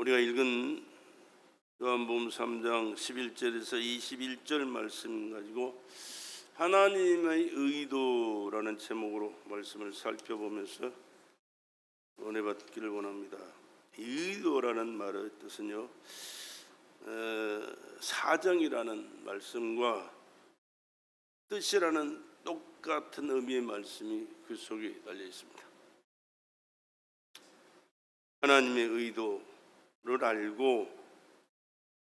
우리가 읽은 요한복음 3장 11절에서 21절 말씀 가지고 하나님의 의도라는 제목으로 말씀을 살펴보면서 은혜 받기를 원합니다. 의도라는 말의 뜻은요, 사정이라는 말씀과 뜻이라는 똑같은 의미의 말씀이 그 속에 달려 있습니다. 하나님의 의도를 알고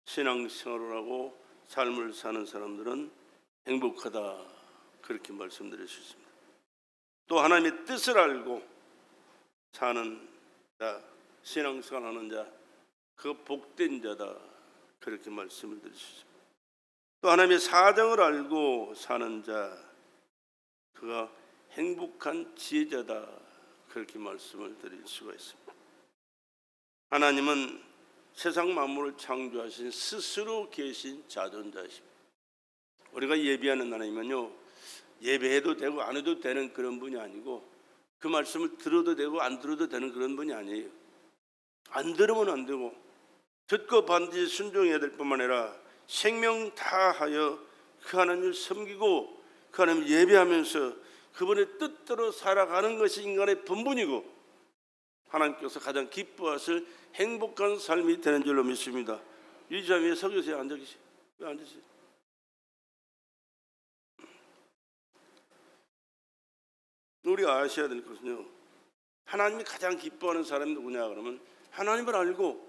신앙생활을 하고 삶을 사는 사람들은 행복하다, 그렇게 말씀드릴 수 있습니다. 또 하나님의 뜻을 알고 사는 자, 신앙생활하는 자, 그 복된 자다, 그렇게 말씀을 드릴 수 있습니다. 또 하나님의 사정을 알고 사는 자, 그가 행복한 지혜자다, 그렇게 말씀을 드릴 수가 있습니다. 하나님은 세상 만물을 창조하신 스스로 계신 자존자이십니다. 우리가 예배하는 하나님은요, 예배해도 되고 안 해도 되는 그런 분이 아니고, 그 말씀을 들어도 되고 안 들어도 되는 그런 분이 아니에요. 안 들으면 안 되고 듣고 반드시 순종해야 될 뿐만 아니라 생명 다하여 그 하나님을 섬기고 그 하나님을 예배하면서 그분의 뜻대로 살아가는 것이 인간의 본분이고, 하나님께서 가장 기뻐하실 행복한 삶이 되는 줄로 믿습니다. 이 자리에 서 계세요? 앉아 계세요? 왜 앉으세요? 우리가 아셔야 될 것은요, 하나님이 가장 기뻐하는 사람이 누구냐 그러면 하나님을 알고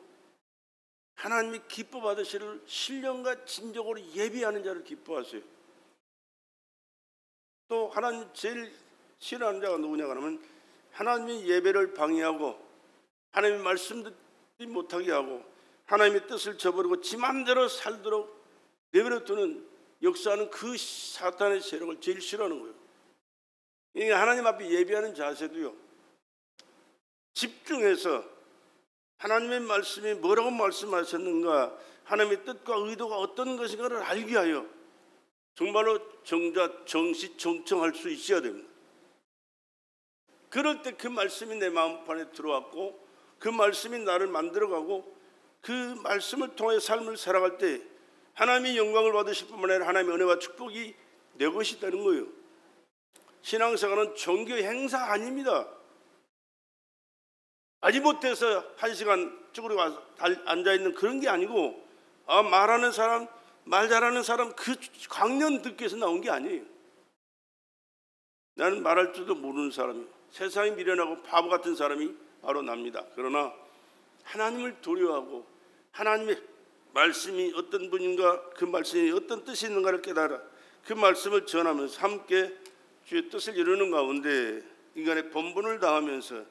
하나님이 기뻐 받으실 신령과 진정으로 예비하는 자를 기뻐하세요. 또 하나님 제일 싫어하는 자가 누구냐 그러면 하나님의 예배를 방해하고 하나님의 말씀 듣지 못하게 하고 하나님의 뜻을 저버리고 지 맘대로 살도록 내버려 두는, 역사하는 그 사탄의 세력을 제일 싫어하는 거예요. 이게 하나님 앞에 예배하는 자세도요, 집중해서 하나님의 말씀이 뭐라고 말씀하셨는가, 하나님의 뜻과 의도가 어떤 것인가를 알게 하여 정말로 정자 정시정청할 수 있어야 됩니다. 그럴 때 그 말씀이 내 마음판에 들어왔고 그 말씀이 나를 만들어가고 그 말씀을 통해 삶을 살아갈 때 하나님의 영광을 받으실 뿐만 아니라 하나님의 은혜와 축복이 내 것이 되는 거예요. 신앙생활은 종교 행사 아닙니다. 아지 못해서 한 시간 쭈그리고 앉아있는 그런 게 아니고, 말하는 사람, 말 잘하는 사람 그 강연 듣기 위해서 나온 게 아니에요. 나는 말할 줄도 모르는 사람이에요. 세상이 미련하고 바보 같은 사람이 바로 납니다. 그러나 하나님을 두려워하고 하나님의 말씀이 어떤 분인가, 그 말씀이 어떤 뜻이 있는가를 깨달아 그 말씀을 전하면서 함께 주의 뜻을 이루는 가운데 인간의 본분을 다하면서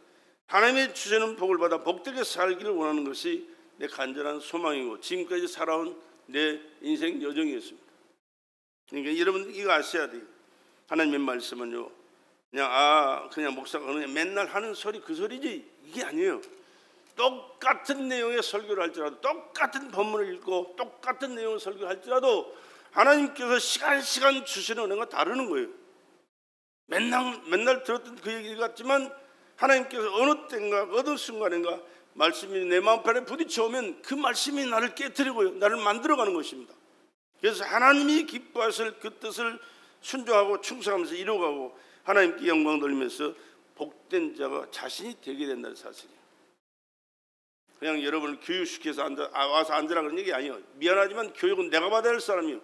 하나님의 주시는 복을 받아 복되게 살기를 원하는 것이 내 간절한 소망이고 지금까지 살아온 내 인생 여정이었습니다. 그러니까 여러분 이거 아셔야 돼요. 하나님의 말씀은요, 그냥 목사가 그냥 맨날 하는 소리 그 소리지, 이게 아니에요. 똑같은 내용의 설교를 할지라도, 똑같은 본문을 읽고 똑같은 내용의 설교를 할지라도 하나님께서 시간 주시는 은혜가 다르는 거예요. 맨날 들었던 그 얘기 같지만 하나님께서 어느 때인가 어느 순간인가 말씀이 내 마음판에 부딪혀오면 그 말씀이 나를 깨트리고요, 나를 만들어가는 것입니다. 그래서 하나님이 기뻐하실 그 뜻을 순종하고 충성하면서 이루어가고 하나님께 영광 돌리면서 복된 자가 자신이 되게 된다는 사실이에요. 그냥 여러분을 교육시켜서 와서 앉으라 그런 얘기 아니에요. 미안하지만 교육은 내가 받아야 할 사람이에요.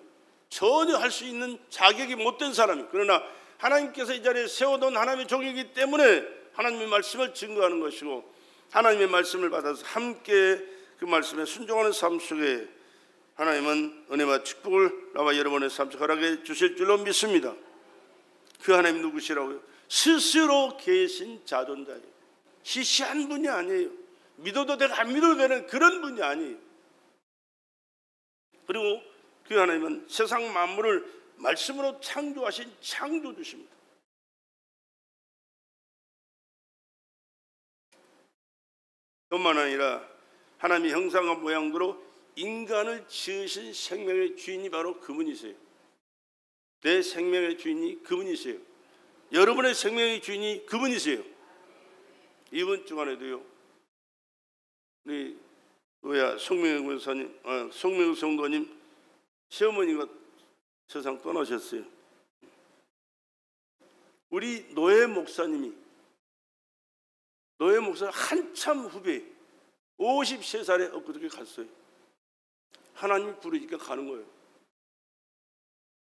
전혀 할 수 있는 자격이 못된 사람이에요. 그러나 하나님께서 이 자리에 세워둔 하나님의 종이기 때문에 하나님의 말씀을 증거하는 것이고, 하나님의 말씀을 받아서 함께 그 말씀에 순종하는 삶 속에 하나님은 은혜와 축복을 나와 여러분의 삶 속에 허락해 주실 줄로 믿습니다. 그 하나님 누구시라고요? 스스로 계신 자존자예요. 시시한 분이 아니에요. 믿어도 되고 안 믿어도 되는 그런 분이 아니에요. 그리고 그 하나님은 세상 만물을 말씀으로 창조하신 창조주십니다. 뿐만 아니라 하나님의 형상과 모양대로 인간을 지으신 생명의 주인이 바로 그분이세요. 내 생명의 주인이 그분이세요. 여러분의 생명의 주인이 그분이세요. 이번 주간에도요, 우리 뭐야 송명희 권사님, 송명희 성도님 시어머니가 세상 떠나셨어요. 우리 노예 목사님이 한참 후배 53살에 엊그저께 갔어요. 하나님이 부르니까 가는 거예요.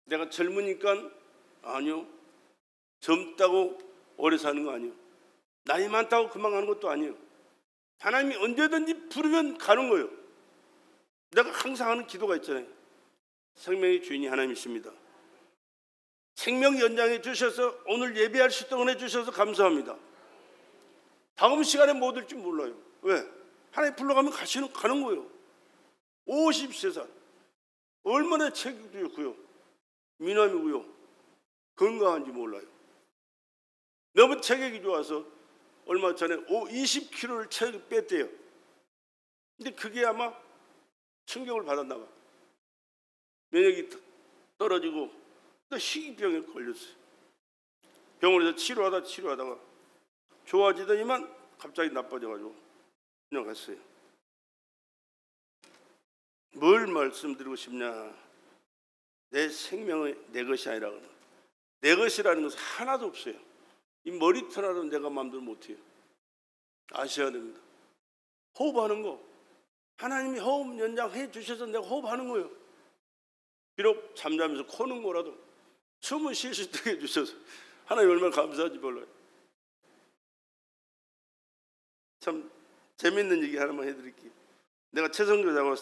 내가 젊으니까 아니요. 젊다고 오래 사는 거 아니에요. 나이 많다고 그만 가는 것도 아니에요. 하나님이 언제든지 부르면 가는 거예요. 내가 항상 하는 기도가 있잖아요. 생명의 주인이 하나님이십니다. 생명 연장해 주셔서 오늘 예배할 수 있도록 은혜 주셔서 감사합니다. 다음 시간에 뭐 될지 몰라요. 왜? 하나님 불러가면 가는 거예요. 53살. 얼마나 체격도 좋고요. 미남이고요. 건강한지 몰라요. 너무 체격이 좋아서 얼마 전에 20kg를 체력 뺐대요. 근데 그게 아마 충격을 받았나 봐. 면역이 떨어지고 또 희귀병에 걸렸어요. 병원에서 치료하다가 좋아지더니만 갑자기 나빠져가지고 그냥 갔어요. 뭘 말씀드리고 싶냐? 내 생명은 내 것이 아니라 내 것이라는 것은 하나도 없어요. 이 머리털 하나도 내가 마음대로 못해요. 아셔야 됩니다. 호흡하는 거 하나님이 호흡 연장해 주셔서 내가 호흡하는 거예요. 비록 잠자면서 코는 거라도 숨은 쉴 수 있게 해주셔서 하나님 얼마나 감사한지 몰라요. 참 재밌는 얘기 하나만 해드릴게요. 내가 최선교사하고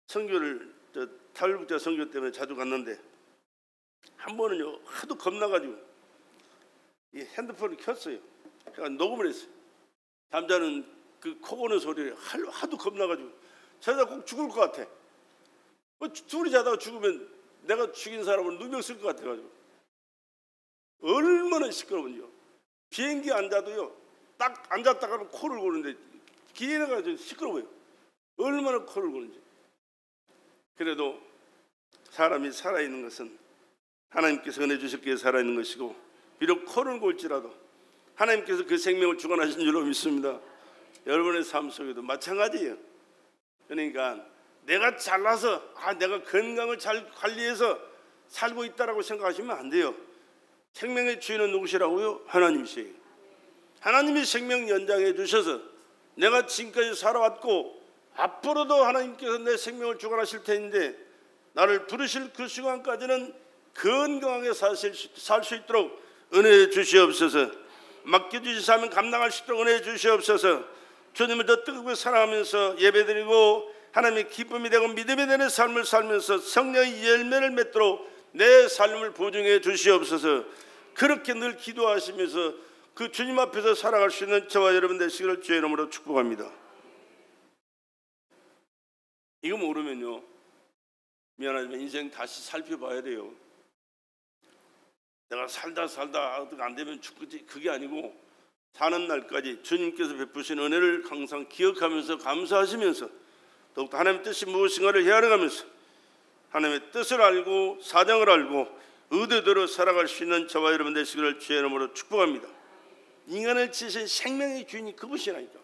선교를 탈북자 선교 때문에 자주 갔는데 한 번은요 하도 겁나가지고 이 핸드폰을 켰어요. 그러니까 녹음을 했어요. 잠자는 그 코 고는 소리를 하도 겁나가지고 자다 꼭 죽을 것 같아. 둘이 자다가 죽으면 내가 죽인 사람을 누명 쓸 것 같아가지고 얼마나 시끄러운지요. 비행기 앉아도요 딱 앉았다가는 코를 고는데 기회가 시끄러워요. 얼마나 코를 고는지. 그래도 사람이 살아있는 것은 하나님께서 은혜 주셨기에 살아있는 것이고 비록 코를 골지라도 하나님께서 그 생명을 주관하신 줄로 믿습니다. 여러분의 삶 속에도 마찬가지예요. 그러니까 내가 잘나서 내가 건강을 잘 관리해서 살고 있다라고 생각하시면 안 돼요. 생명의 주인은 누구시라고요? 하나님이세요. 하나님이 생명 연장해 주셔서 내가 지금까지 살아왔고 앞으로도 하나님께서 내 생명을 주관하실 텐데 나를 부르실 그 시간까지는 건강하게 살 수 있도록 은혜해 주시옵소서. 맡겨주시면 감당할 수 있도록 은혜해 주시옵소서. 주님을 더 뜨겁게 사랑하면서 예배드리고 하나님의 기쁨이 되고 믿음이 되는 삶을 살면서 성령의 열매를 맺도록 내 삶을 보증해 주시옵소서. 그렇게 늘 기도하시면서 그 주님 앞에서 살아갈 수 있는 저와 여러분 되시기를 주의 이름으로 축복합니다. 이거 모르면요 미안하지만 인생 다시 살펴봐야 돼요. 내가 살다 안 되면 죽겠지 그게 아니고 사는 날까지 주님께서 베푸신 은혜를 항상 기억하면서 감사하시면서 더욱더 하나님의 뜻이 무엇인가를 헤아려가면서 하나님의 뜻을 알고 사정을 알고 의도대로 살아갈 수 있는 저와 여러분 되시기를 주의 이름으로 축복합니다. 인간을 지으신 생명의 주인이 그분이라니까.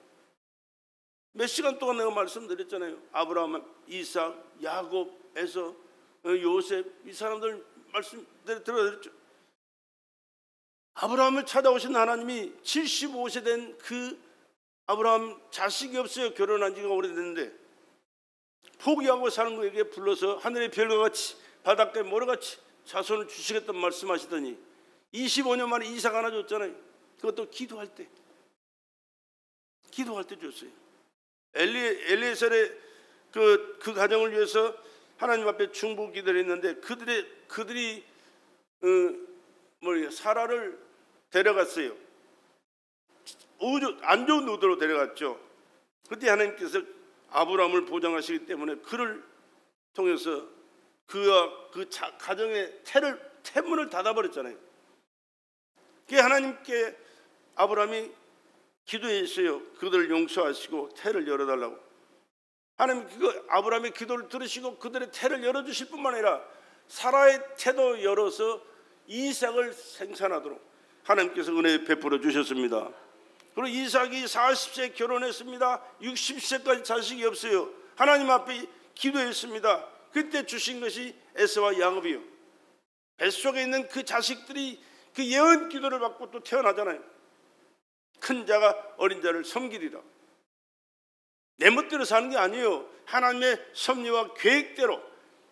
몇 시간 동안 내가 말씀드렸잖아요. 아브라함, 이삭, 야곱, 에서, 요셉 이 사람들 말씀 들어드렸죠. 아브라함을 찾아오신 하나님이 75세 된 그 아브라함 자식이 없어요. 결혼한 지가 오래됐는데 포기하고 사는 거에게 불러서 하늘의 별과 같이 바닷가의 모래같이 자손을 주시겠다는 말씀하시더니 25년 만에 이삭 하나 줬잖아요. 그것도 기도할 때 줬어요. 엘리에셀의 그 가정을 위해서 하나님 앞에 중보 기도를 했는데 그들이 사라를 데려갔어요. 안 좋은 의도로 데려갔죠. 그때 하나님께서 아브라함을 보장하시기 때문에 그를 통해서 그와 그 가정의 태문을 닫아버렸잖아요. 그게 하나님께 아브라함이 기도했어요. 그들을 용서하시고 태를 열어달라고. 하나님 아브라함의 기도를 들으시고 그들의 태를 열어주실 뿐만 아니라 사라의 태도 열어서 이삭을 생산하도록 하나님께서 은혜 베풀어 주셨습니다. 그리고 이삭이 40세 결혼했습니다. 60세까지 자식이 없어요. 하나님 앞에 기도했습니다. 그때 주신 것이 에서와 야곱이요. 뱃속에 있는 그 자식들이 그 예언 기도를 받고 또 태어나잖아요. 큰 자가 어린 자를 섬기리라. 내 멋대로 사는 게 아니에요. 하나님의 섭리와 계획대로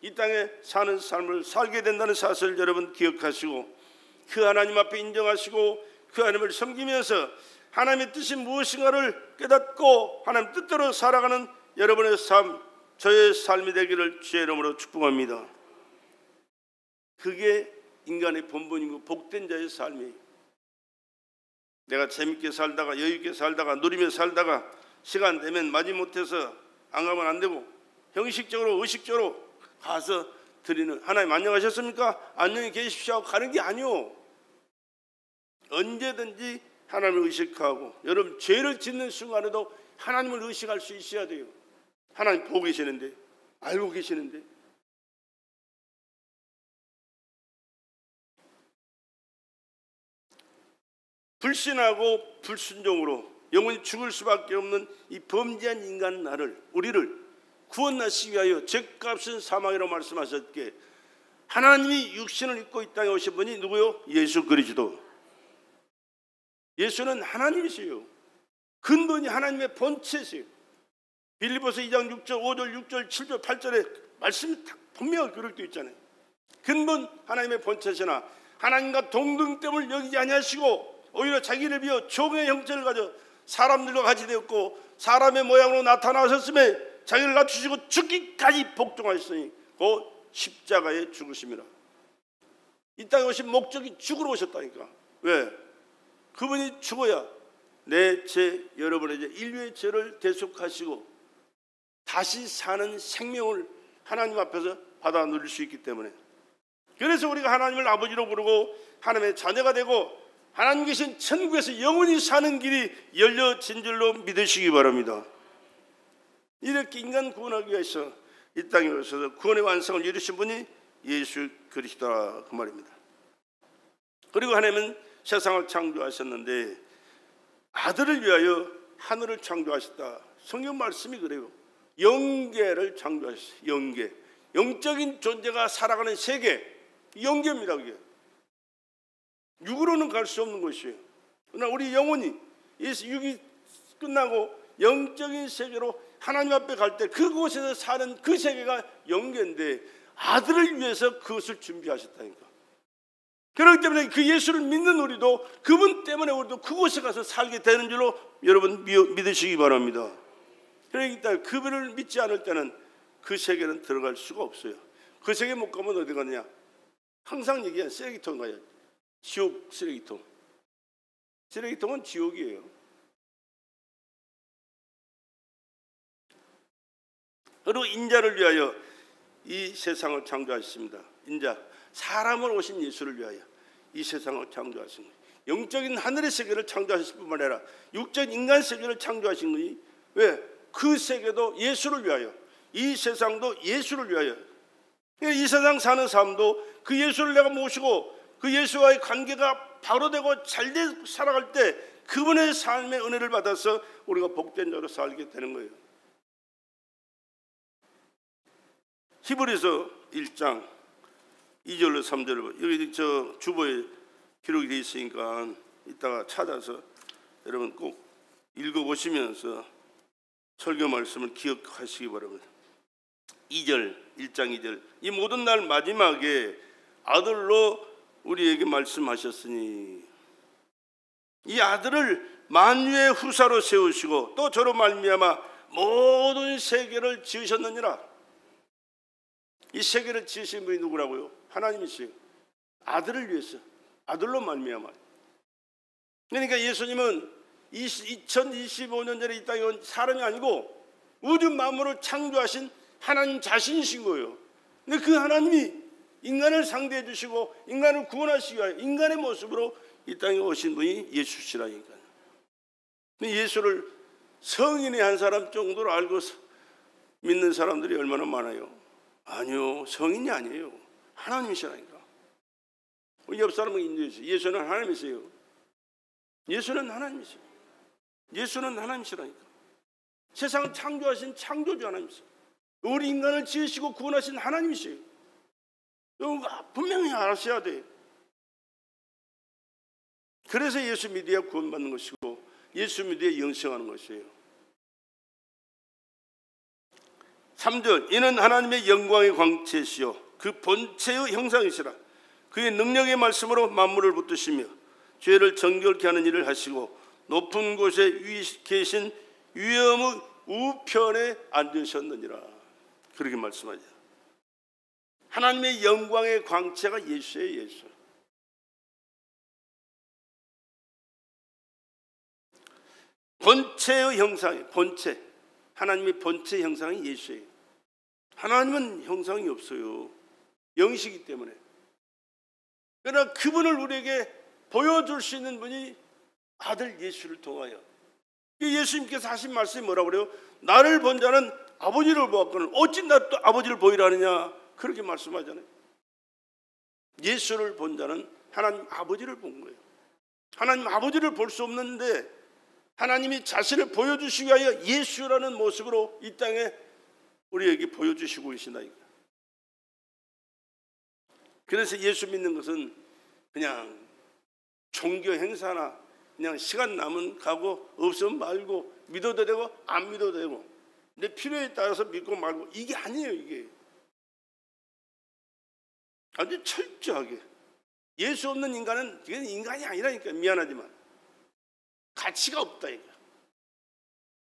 이 땅에 사는 삶을 살게 된다는 사실을 여러분 기억하시고, 그 하나님 앞에 인정하시고 그 하나님을 섬기면서 하나님의 뜻이 무엇인가를 깨닫고 하나님 뜻대로 살아가는 여러분의 삶, 저의 삶이 되기를 주의 이름으로 축복합니다. 그게 인간의 본분이고 복된 자의 삶이에요. 내가 재밌게 살다가 여유 있게 살다가 누리며 살다가 시간 되면 마지못해서 안 가면 안 되고 형식적으로 의식적으로 가서 드리는, 하나님 안녕하셨습니까? 안녕히 계십시오 하고 가는 게 아니오. 언제든지 하나님을 의식하고, 여러분 죄를 짓는 순간에도 하나님을 의식할 수 있어야 돼요. 하나님 보고 계시는데, 알고 계시는데. 불신하고 불순종으로 영원히 죽을 수밖에 없는 이 범죄한 인간 우리를 구원하시기 위하여 죄값은 사망이라고 말씀하셨기에 하나님이 육신을 입고 이 땅에 오신 분이 누구요? 예수 그리스도. 예수는 하나님이세요. 근본이 하나님의 본체세요. 빌립보서 2장 6절 5절 6절 7절 8절에 말씀이 분명하게 그렇게 되어 있잖아요. 근본 하나님의 본체시나 하나님과 동등됨을 여기지 아니하시고 오히려 자기를 비워 종의 형체를 가져 사람들과 같이 되었고 사람의 모양으로 나타나셨음에 자기를 낮추시고 죽기까지 복종하셨으니 곧 십자가에 죽으심이라. 이 땅에 오신 목적이 죽으러 오셨다니까. 왜? 그분이 죽어야 내 죄, 여러분의 죄, 인류의 죄를 대속하시고 다시 사는 생명을 하나님 앞에서 받아 누릴 수 있기 때문에, 그래서 우리가 하나님을 아버지로 부르고 하나님의 자녀가 되고 하나님 계신 천국에서 영원히 사는 길이 열려진 줄로 믿으시기 바랍니다. 이렇게 인간 구원하기 위해서 이 땅에 오셔서 구원의 완성을 이루신 분이 예수 그리스도라, 그 말입니다. 그리고 하나님은 세상을 창조하셨는데 아들을 위하여 하늘을 창조하셨다. 성경 말씀이 그래요. 영계를 창조하셨어요. 영계, 영적인 존재가 살아가는 세계, 영계입니다. 그게 육으로는 갈 수 없는 것이에요. 그러나 우리 영혼이 육이 끝나고 영적인 세계로 하나님 앞에 갈 때 그곳에서 사는 그 세계가 영계인데 아들을 위해서 그것을 준비하셨다니까. 그렇기 때문에 그 예수를 믿는 우리도 그분 때문에 우리도 그곳에 가서 살게 되는 줄로 여러분 믿으시기 바랍니다. 그러니까 그분을 믿지 않을 때는 그 세계는 들어갈 수가 없어요. 그 세계 못 가면 어디 가느냐? 항상 얘기한 쓰레기통 가야. 지옥 쓰레기통. 쓰레기통은 지옥이에요. 그리고 인자를 위하여 이 세상을 창조하셨습니다. 인자, 사람을 오신 예수를 위하여 이 세상을 창조하신 거예요. 영적인 하늘의 세계를 창조하실 뿐만 아니라 육적인 인간 세계를 창조하신 거니. 왜? 그 세계도 예수를 위하여, 이 세상도 예수를 위하여. 이 세상 사는 삶도 그 예수를 내가 모시고 그 예수와의 관계가 바로 되고 잘 살아갈 때 그분의 삶의 은혜를 받아서 우리가 복된 자로 살게 되는 거예요. 히브리서 1장 2절로 3절을 여기 저 주보에 기록이 되어 있으니까 이따가 찾아서 여러분 꼭 읽어보시면서 설교 말씀을 기억하시기 바랍니다. 2절, 1장 2절. 이 모든 날 마지막에 아들로 우리에게 말씀하셨으니 이 아들을 만유의 후사로 세우시고 또 저로 말미암아 모든 세계를 지으셨느니라. 이 세계를 지으신 분이 누구라고요? 하나님이세요. 아들을 위해서, 아들로 말미암아. 그러니까 예수님은 2025년 전에 이 땅에 온 사람이 아니고 우주 만물을 창조하신 하나님 자신이신 거예요. 근데 그 하나님이 인간을 상대해 주시고 인간을 구원하시기 위하여 인간의 모습으로 이 땅에 오신 분이 예수시라니까요. 근데 예수를 성인의 한 사람 정도로 알고 믿는 사람들이 얼마나 많아요? 아니요, 성인이 아니에요. 하나님이시라니까. 옆 사람은 인정해주세요. 예수는 하나님이세요. 예수는 하나님이세요. 예수는 하나님이시라니까. 세상을 창조하신 창조주 하나님이세요. 우리 인간을 지으시고 구원하신 하나님이세요. 여러분 분명히 아셔야 돼. 그래서 예수 믿어야 구원받는 것이고 예수 믿어야 영생하는 것이에요. 3절, 이는 하나님의 영광의 광채시요 그 본체의 형상이시라. 그의 능력의 말씀으로 만물을 붙드시며 죄를 정결케 하는 일을 하시고 높은 곳에 계신 위엄의 우편에 앉으셨느니라. 그렇게 말씀하죠. 하나님의 영광의 광채가 예수예요. 예수. 본체의 형상이에요. 본체. 하나님의 본체 형상이 예수예요. 하나님은 형상이 없어요. 영이시기 때문에. 그러나 그분을 우리에게 보여줄 수 있는 분이 아들 예수를 통하여. 예수님께서 하신 말씀이 뭐라고 그래요? 나를 본 자는 아버지를 보았거늘 어찌 나 또 아버지를 보이라 하느냐. 그렇게 말씀하잖아요. 예수를 본 자는 하나님 아버지를 본 거예요. 하나님 아버지를 볼 수 없는데 하나님이 자신을 보여주시기 위하여 예수라는 모습으로 이 땅에 우리에게 보여주시고 계신다. 그래서 예수 믿는 것은 그냥 종교 행사나 그냥 시간 남은 가고 없으면 말고 믿어도 되고 안 믿어도 되고 내 필요에 따라서 믿고 말고 이게 아니에요. 이게 아주 철저하게 예수 없는 인간은 이건 인간이 아니라니까. 미안하지만 가치가 없다 이거.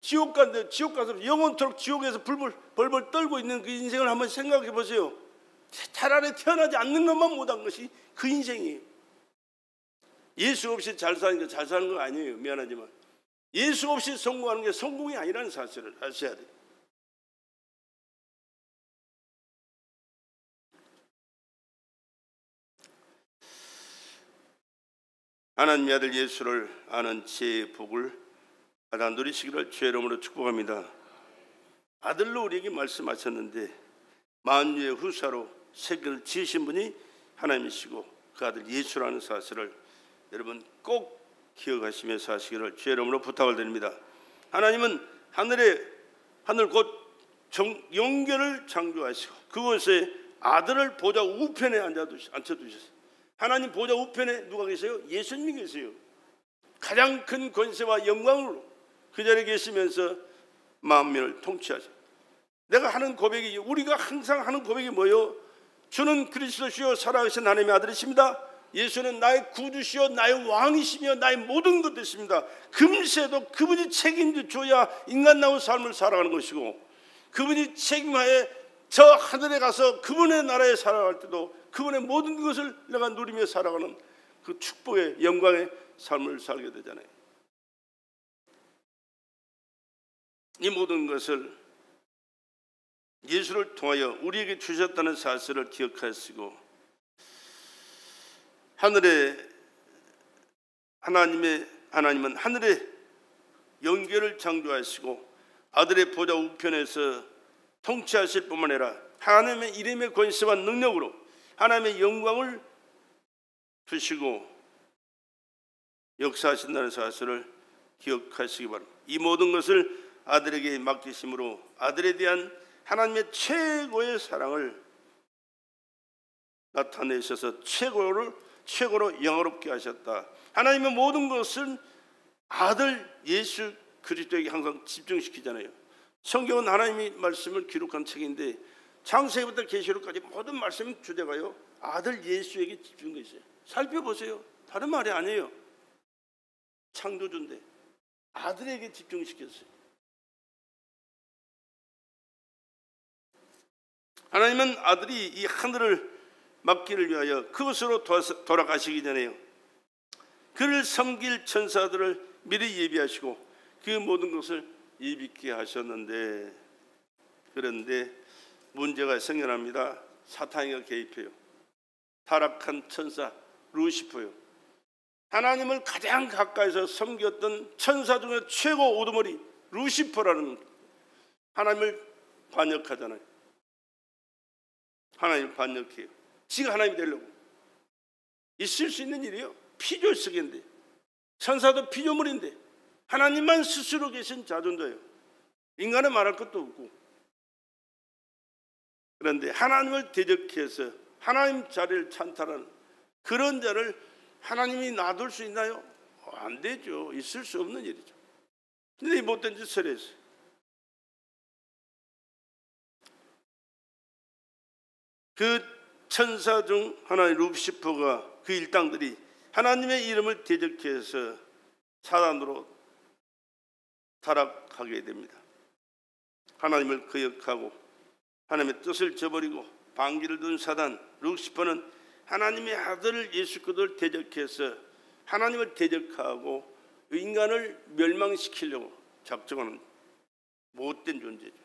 지옥 간데 지옥 가서 영원토록 지옥에서 벌벌 떨고 있는 그 인생을 한번 생각해 보세요. 차라리 태어나지 않는 것만 못한 것이 그 인생이에요. 예수 없이 잘 사는 게 잘 사는 거 아니에요. 미안하지만 예수 없이 성공하는 게 성공이 아니라는 사실을 아셔야 돼요. 하나님의 아들 예수를 아는 지혜의 복을 받아 누리시기를 주의 이름으로 축복합니다. 아들로 우리에게 말씀하셨는데 만유의 후사로 세계를 지으신 분이 하나님이시고 그 아들 예수라는 사실을 여러분 꼭 기억하시며 사시기를 주의 이름으로 부탁을 드립니다. 하나님은 하늘 곧 영계를 창조하시고 그곳에 아들을 보좌 우편에 앉혀두셨어요. 하나님 보좌 우편에 누가 계세요? 예수님이 계세요. 가장 큰 권세와 영광으로 그 자리에 계시면서 만민을 통치하셔. 내가 하는 고백이, 우리가 항상 하는 고백이 뭐예요? 주는 그리스도시요 살아계신 하나님의 아들이십니다. 예수는 나의 구주시요 나의 왕이시며 나의 모든 것 되십니다. 금세도 그분이 책임져 줘야 인간 나온 삶을 살아가는 것이고 그분이 책임하에 저 하늘에 가서 그분의 나라에 살아갈 때도 그분의 모든 것을 내가 누리며 살아가는 그 축복의 영광의 삶을 살게 되잖아요. 이 모든 것을 예수를 통하여 우리에게 주셨다는 사실을 기억하시고 하나님은 하늘의 영계를 창조하시고 아들의 보좌 우편에서 통치하실 뿐만 아니라 하나님의 이름의 권세와 능력으로 하나님의 영광을 주시고 역사하신다는 사실을 기억하시기 바랍니다. 이 모든 것을 아들에게 맡기심으로 아들에 대한 하나님의 최고의 사랑을 나타내셔서 최고로 영화롭게 하셨다. 하나님의 모든 것은 아들 예수 그리스도에게 항상 집중시키잖아요. 성경은 하나님의 말씀을 기록한 책인데 창세기부터 계시록까지 모든 말씀 주제가요 아들 예수에게 집중되어 있어요. 살펴보세요. 다른 말이 아니에요. 창조주인데 아들에게 집중시켰어요. 하나님은 아들이 이 하늘을 맡기를 위하여 그것으로 돌아가시기 전에요 그를 섬길 천사들을 미리 예비하시고 그 모든 것을 예비케 하셨는데 그런데 문제가 생겨납니다. 사탄이가 개입해요. 타락한 천사 루시퍼요. 하나님을 가장 가까이서 섬겼던 천사 중에 최고 우두머리 루시퍼라는 하나님을 반역하잖아요. 하나님을 반역해요. 지가 하나님이 되려고. 있을 수 있는 일이에요. 피조석인데 천사도 피조물인데 하나님만 스스로 계신 자존자예요. 인간은 말할 것도 없고. 그런데 하나님을 대적해서 하나님 자리를 찬탈하는 그런 자를 하나님이 놔둘 수 있나요? 안 되죠. 있을 수 없는 일이죠. 근데 이 못된 짓을 했어요. 그 천사 중 하나의 루시퍼가 그 일당들이 하나님의 이름을 대적해서 사단으로 타락하게 됩니다. 하나님을 거역하고 하나님의 뜻을 저버리고 반기를 둔 사단 루시퍼는 하나님의 아들 예수 그리스도를 대적해서 하나님을 대적하고 인간을 멸망시키려고 작정하는 못된 존재죠.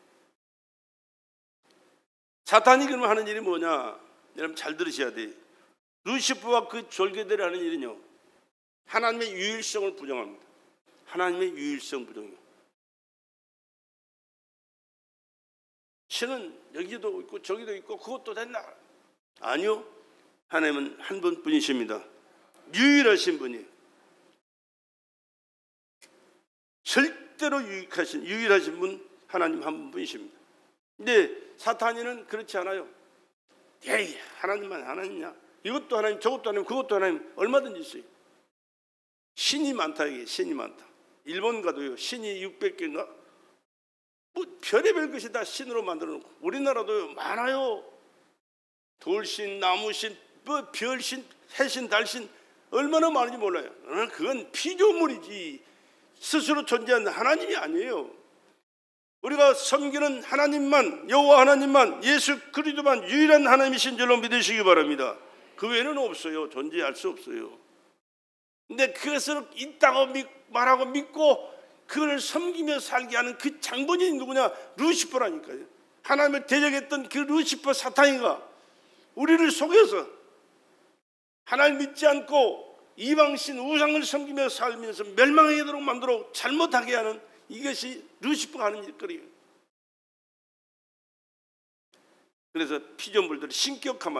사탄이 그러면 하는 일이 뭐냐? 여러분 잘 들으셔야 돼요. 루시퍼와 그 졸개들이 하는 일은요, 하나님의 유일성을 부정합니다. 하나님의 유일성 부정이요. 신은 여기도 있고 저기도 있고 그것도 됐나? 아니요. 하나님은 한 분뿐이십니다. 유일하신 분이에요. 절대로 유일하신 분 하나님 한 분이십니다. 근데 사탄이는 그렇지 않아요. 에이, 하나님만 하나님이냐? 이것도 하나님, 저것도 하나님, 그것도 하나님, 얼마든지 있어요. 신이 많다, 이게 신이 많다. 일본 가도요, 신이 600개인가? 뭐 별의별 것이 다 신으로 만들어 놓고, 우리나라도요, 많아요. 돌신, 나무신, 뭐 별신, 해신, 달신, 얼마나 많은지 몰라요. 그건 피조물이지 스스로 존재하는 하나님이 아니에요. 우리가 섬기는 하나님만, 여호와 하나님만, 예수 그리스도만 유일한 하나님이신 줄로 믿으시기 바랍니다. 그 외에는 없어요. 존재할 수 없어요. 근데 그것을 있다고 말하고 믿고 그걸 섬기며 살게 하는 그 장본인이 누구냐? 루시퍼라니까요. 하나님을 대적했던 그 루시퍼 사탄이가 우리를 속여서 하나님 믿지 않고 이방신 우상을 섬기며 살면서 멸망하게 되도록 만들어 잘못하게 하는, 이것이 루시퍼가 하는 일거리예요. 그래서 피조물들을 신격화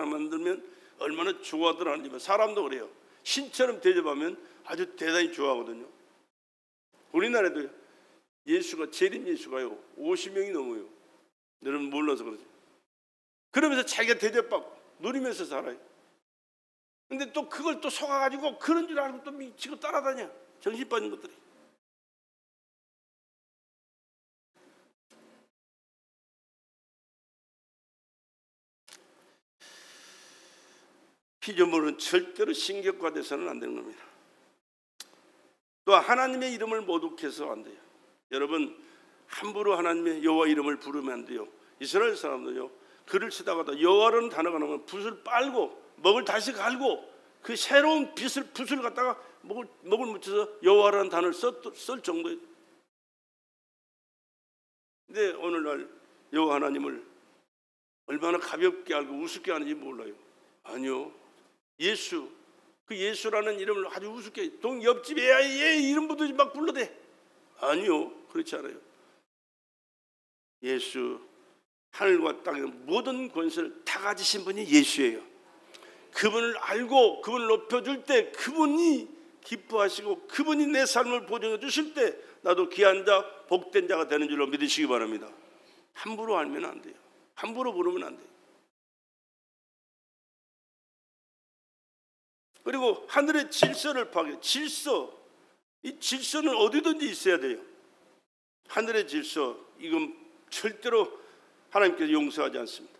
만들면 얼마나 좋아들 하는지. 사람도 그래요. 신처럼 대접하면 아주 대단히 좋아하거든요. 우리나라에도 예수가, 재림 예수가요 50명이 넘어요. 여러분 몰라서 그러죠. 그러면서 자기가 대접받고 누리면서 살아요. 근데 또 그걸 또 속아가지고 그런 줄 알고 또 미치고 따라다녀. 정신 빠진 것들이. 피조물은 절대로 신격화돼서는 안 되는 겁니다. 또 하나님의 이름을 모독해서 안 돼요. 여러분 함부로 하나님의 여호와 이름을 부르면 안 돼요. 이스라엘 사람들요, 글을 쓰다가도 여호와라는 단어가 나오면 붓을 빨고 먹을 다시 갈고 그 새로운 붓을 갖다가 먹을 묻혀서 여호와라는 단어를 쓸 정도예요. 근데 오늘날 여호와 하나님을 얼마나 가볍게 알고 우습게 하는지 몰라요. 아니요. 예수, 그 예수라는 이름을 아주 우습게, 옆집에 얘 이름 부르지 막 불러대. 아니요, 그렇지 않아요. 예수, 하늘과 땅의 모든 권세를 다 가지신 분이 예수예요. 그분을 알고 그분을 높여줄 때 그분이 기뻐하시고 그분이 내 삶을 보증해 주실 때 나도 귀한 자, 복된 자가 되는 줄로 믿으시기 바랍니다. 함부로 알면 안 돼요. 함부로 부르면 안 돼요. 그리고 하늘의 질서를 파괴. 이 질서는 어디든지 있어야 돼요. 하늘의 질서, 이건 절대로 하나님께서 용서하지 않습니다.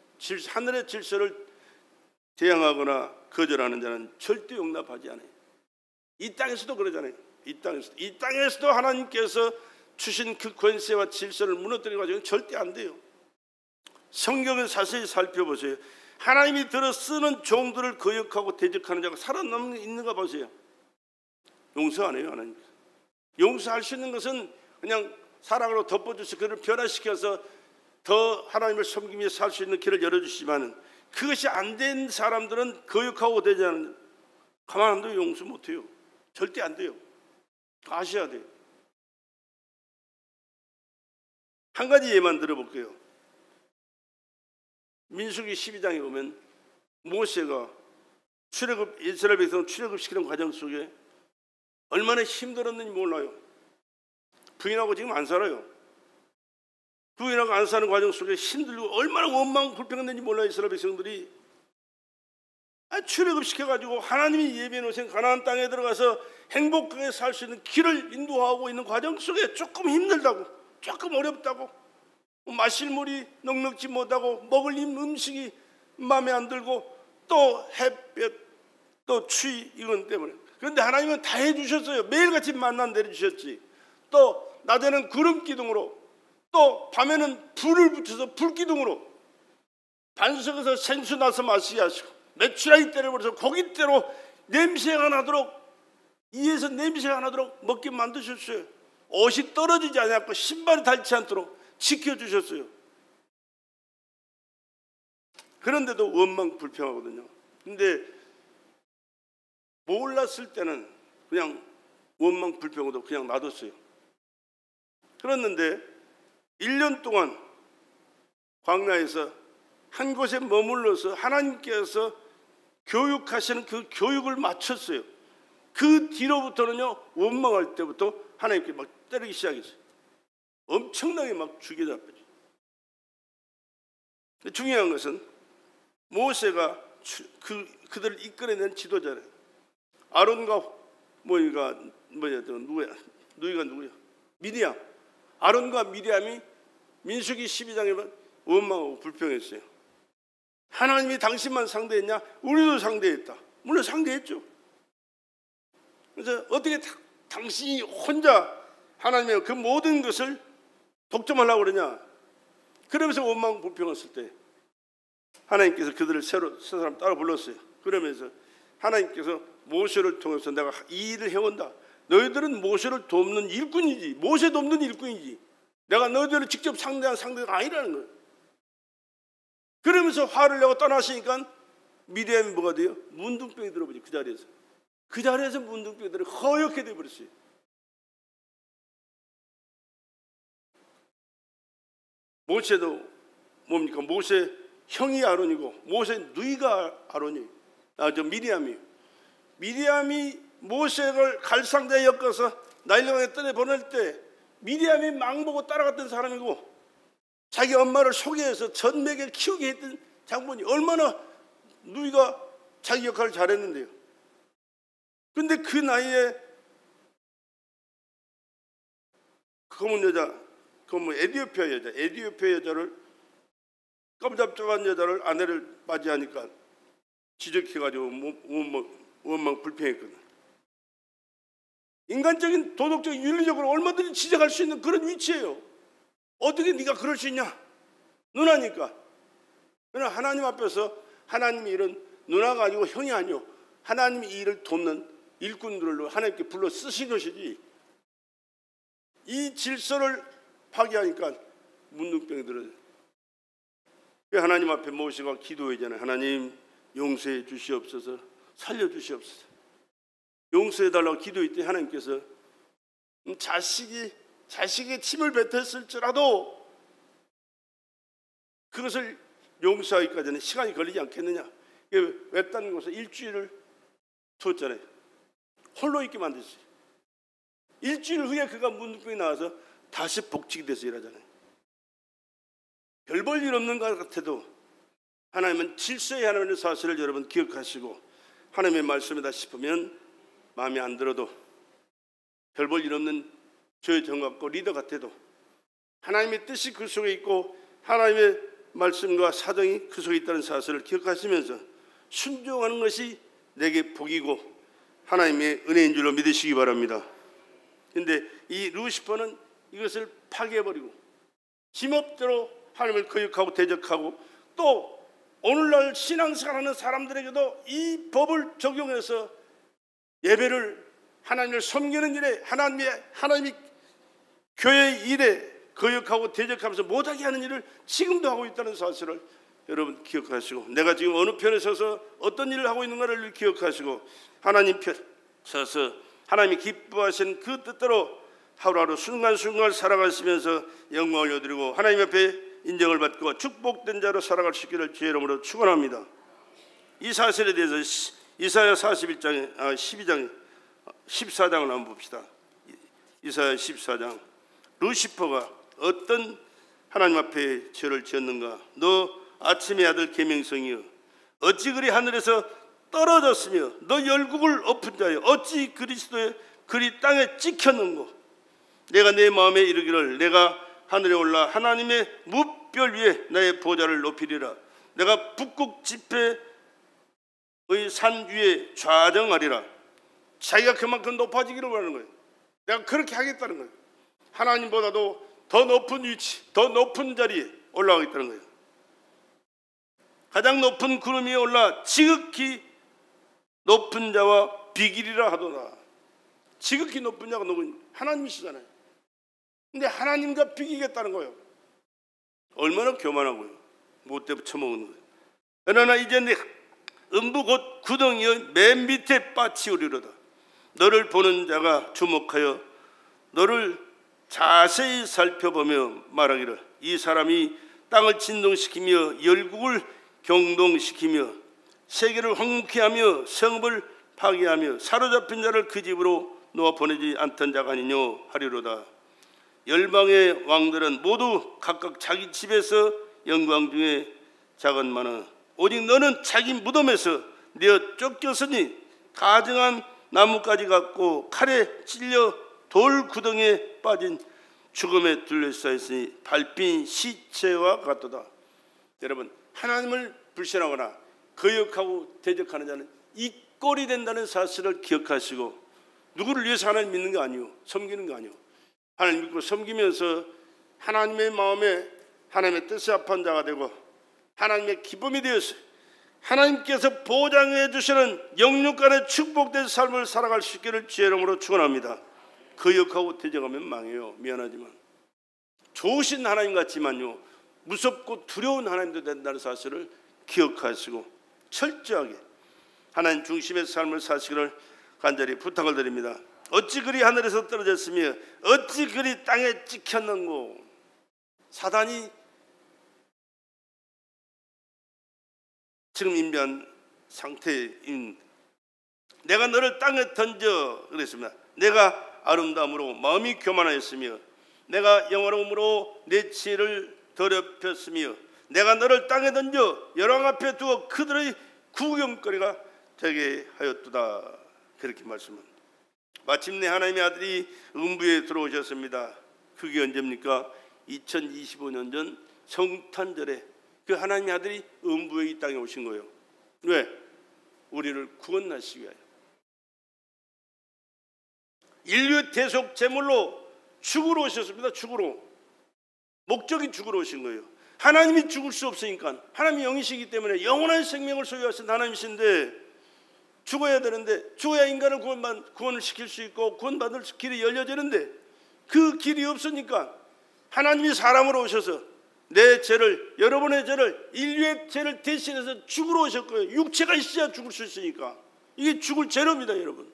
하늘의 질서를 대항하거나 거절하는 자는 절대 용납하지 않아요. 이 땅에서도 그러잖아요. 이 땅에서도 하나님께서 주신 그 권세와 질서를 무너뜨려가지고는 절대 안 돼요. 성경을 자세히 살펴보세요. 하나님이 들어 쓰는 종들을 거역하고 대적하는 자가 살아남는 있는가 보세요. 용서 안 해요, 하나님. 용서할 수 있는 것은 그냥 사랑으로 덮어주셔서 그를 변화시켜서 더 하나님을 섬기며 살 수 있는 길을 열어주시지만, 그것이 안 된 사람들은 거역하고 대적하는, 가만 안 둬요. 용서 못 해요. 절대 안 돼요. 아셔야 돼요. 한 가지 예만 들어볼게요. 민수기 12장에 보면 모세가 이스라엘 백성 출애굽시키는 과정 속에 얼마나 힘들었는지 몰라요. 부인하고 지금 안 살아요. 부인하고 안 사는 과정 속에 힘들고 얼마나 원망 불평했는지 몰라요. 이스라엘 백성들이 출애굽시켜가지고 하나님이 예비해 놓으신 가나안 땅에 들어가서 행복하게 살 수 있는 길을 인도하고 있는 과정 속에 조금 힘들다고, 조금 어렵다고, 마실 물이 넉넉지 못하고 먹을 음식이 마음에 안 들고 또 햇볕 또 추위 이건 때문에. 그런데 하나님은 다 해주셨어요. 매일같이 만나 내려주셨지. 또 낮에는 구름 기둥으로, 또 밤에는 불을 붙여서 불 기둥으로 반석에서 생수 나서 마시게 하시고, 메추라기 때려버려서 고깃대로 냄새가 나도록, 이에서 냄새가 나도록 먹게 만드셨어요. 옷이 떨어지지 않았고 신발이 닳지 않도록 지켜주셨어요. 그런데도 원망 불평하거든요. 근데 몰랐을 때는 그냥 원망 불평도 그냥 놔뒀어요. 그랬는데 1년 동안 광야에서 한 곳에 머물러서 하나님께서 교육하시는 그 교육을 마쳤어요. 그 뒤로부터는요, 원망할 때부터 하나님께 막 때리기 시작했어요. 엄청나게 막 죽여 잡혔죠. 중요한 것은 모세가 그들을 이끌어낸 지도자래요. 아론과 누구야? 미리암. 아론과 미리암이 민수기 12장에 보면 원망하고 불평했어요. 하나님이 당신만 상대했냐? 우리도 상대했다. 물론 상대했죠. 그래서 어떻게 당신이 혼자 하나님의 그 모든 것을 독점하려고 그러냐? 그러면서 원망 불평했을 때 하나님께서 그들을 새 사람 따라 불렀어요. 그러면서 하나님께서 모세를 통해서 내가 이 일을 해온다. 너희들은 모세를 돕는 일꾼이지, 모세 돕는 일꾼이지, 내가 너희들을 직접 상대한 상대가 아니라는 거예요. 그러면서 화를 내고 떠나시니까 미리암이 뭐가 돼요? 문둥병이 들어버리죠. 그 자리에서 문둥병이 들어 허옇게 돼버렸어요. 모세도 뭡니까? 모세 형이 아론이고 모세 누이가 아론이에요. 미리암이에요. 미리암이 모세를 갈상자에 엮어서 나일강에 떠내보낼 때 미리암이 망보고 따라갔던 사람이고, 자기 엄마를 소개해서 전 먹이를 키우게 했던 장본이 얼마나 누이가 자기 역할을 잘했는데요. 그런데 그 나이에 검은 여자, 에디오피아 여자를, 깜잡잡한 여자를 아내를 맞이하니까 지적해가지고 원망 불평했거든. 인간적인 도덕적인 윤리적으로 얼마든지 지적할 수 있는 그런 위치예요. 어떻게 네가 그럴 수 있냐? 누나니까. 그러나 하나님 앞에서 하나님이 이런 누나가 아니고 형이 아니요, 하나님이 이 일을 돕는 일꾼들로 하나님께 불러 쓰신 것이지, 이 질서를 파괴하니까 문둥병이 들어요. 하나님 앞에 모세가 기도하잖아요. 하나님 용서해 주시옵소서, 살려주시옵소서. 용서해달라고 기도할 때 하나님께서 자식의 침을 뱉었을지라도 그것을 용서하기까지는 시간이 걸리지 않겠느냐. 외딴 곳에 일주일을 두었잖아요. 홀로 있게 만들었어요. 일주일 후에 그가 문둥병이 나와서 다시 복직이 돼서 일하잖아요. 별 볼 일 없는 것 같아도 하나님은 질서의 하나님의 사실을 여러분 기억하시고, 하나님의 말씀이다 싶으면 마음에 안 들어도 별 볼 일 없는 저의 정같고 리더 같아도 하나님의 뜻이 그 속에 있고 하나님의 말씀과 사정이 그 속에 있다는 사실을 기억하시면서 순종하는 것이 내게 복이고 하나님의 은혜인 줄로 믿으시기 바랍니다. 그런데 이 루시퍼는 이것을 파괴해버리고 지멋대로 하나님을 거역하고 대적하고, 또 오늘날 신앙생활하는 사람들에게도 이 법을 적용해서 예배를, 하나님을 섬기는 일에, 하나님이 교회의 일에 거역하고 대적하면서 못하게 하는 일을 지금도 하고 있다는 사실을 여러분 기억하시고, 내가 지금 어느 편에 서서 어떤 일을 하고 있는가를 기억하시고, 하나님 편 서서 하나님이 기뻐하신 그 뜻대로 하루하루 순간순간 살아가시면서 영광을 여드리고 하나님 앞에 인정을 받고 축복된 자로 살아갈 수 있기를 주의 이름으로 축원합니다. 이 사실에 대해서 이사야 12장에 14장을 한번 봅시다. 이사야 14장. 루시퍼가 어떤 하나님 앞에 죄를 지었는가? 너 아침의 아들 계명성이여, 어찌 그리 하늘에서 떨어졌으며 너 열국을 엎은 자여, 어찌 그리스도의 그리 땅에 찍혔는고? 내가 내 마음에 이르기를 내가 하늘에 올라 하나님의 무별 위에 나의 보좌를 높이리라. 내가 북극 지폐의 산 위에 좌정하리라. 자기가 그만큼 높아지기를 원하는 거예요. 내가 그렇게 하겠다는 거예요. 하나님보다도 더 높은 위치, 더 높은 자리에 올라가겠다는 거예요. 가장 높은 구름 위에 올라 지극히 높은 자와 비기리라 하도다. 지극히 높은 자가 누구냐? 하나님이시잖아요. 근데 하나님과 비기겠다는 거예요. 얼마나 교만하고요. 못돼 처먹는 거예요. 그러나 이제 내 음부 곧 구덩이의 맨 밑에 빠치우리로다. 너를 보는 자가 주목하여 너를 자세히 살펴보며 말하기를 이 사람이 땅을 진동시키며 열국을 경동시키며 세계를 황무케 하며 성읍을 파괴하며 사로잡힌 자를 그 집으로 놓아 보내지 않던 자가 아니뇨 하리로다. 열방의 왕들은 모두 각각 자기 집에서 영광 중에 작은마나 오직 너는 자기 무덤에서 내어 쫓겼으니 가증한 나뭇가지 같고 칼에 찔려 돌 구덩이에 빠진 죽음에 둘러싸였으니 밟힌 시체와 같도다. 여러분, 하나님을 불신하거나 거역하고 대적하는 자는 이 꼴이 된다는 사실을 기억하시고, 누구를 위해서 하나님 믿는 거 아니요, 섬기는 거 아니요, 하나님 믿고 섬기면서 하나님의 마음에 하나님의 뜻에 합한 자가 되고 하나님의 기쁨이 되어서 하나님께서 보장해 주시는 영육간의 축복된 삶을 살아갈 수 있기를 주의 이름으로 축원합니다. 거역하고 대적하면 망해요. 미안하지만 좋으신 하나님 같지만요, 무섭고 두려운 하나님도 된다는 사실을 기억하시고 철저하게 하나님 중심의 삶을 사시기를 간절히 부탁을 드립니다. 어찌 그리 하늘에서 떨어졌으며 어찌 그리 땅에 찍혔는고? 사단이 지금 인비한 상태인, 내가 너를 땅에 던져 그랬습니다. 내가 아름다움으로 마음이 교만하였으며 내가 영화로움으로 내 지혜를 더럽혔으며 내가 너를 땅에 던져 열왕 앞에 두어 그들의 구경거리가 되게 하였도다. 그렇게 말씀합니다. 마침내 하나님의 아들이 음부에 들어오셨습니다. 그게 언제입니까? 2025년 전 성탄절에 그 하나님의 아들이 음부에 이 땅에 오신 거예요. 왜? 우리를 구원하시기 위하여. 인류의 대속 제물로 죽으러 오셨습니다. 죽으러. 목적이 죽으러 오신 거예요. 하나님이 죽을 수 없으니까, 하나님이 영이시기 때문에 영원한 생명을 소유하신 하나님이신데 죽어야 되는데, 죽어야 인간을 구원을 시킬 수 있고 구원받을 길이 열려지는데 그 길이 없으니까 하나님이 사람으로 오셔서 내 죄를, 여러분의 죄를, 인류의 죄를 대신해서 죽으러 오셨고요. 육체가 있어야 죽을 수 있으니까 이게 죽을 죄로입니다. 여러분,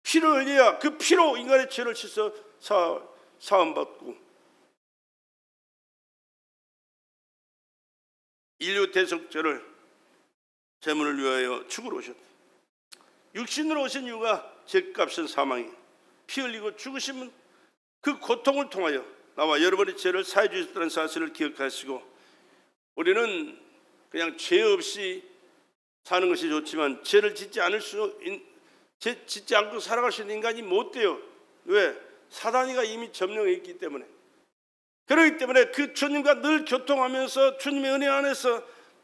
피를 흘려야 그 피로 인간의 죄를 씻어 사함받고 인류 대속죄를 제물을 위하여 죽으러 오셨다. 육신으로 오신 이유가 죄값은 사망이에요. 피 흘리고 죽으시면 그 고통을 통하여 나와 여러분의 죄를 사해 주셨다는 사실을 기억하시고, 우리는 그냥 죄 없이 사는 것이 좋지만 죄를 짓지 않고 살아갈 수 있는 인간이 못 돼요. 왜? 사단이가 이미 점령해 있기 때문에. 그렇기 때문에 그 주님과 늘 교통하면서 주님의 은혜 안에서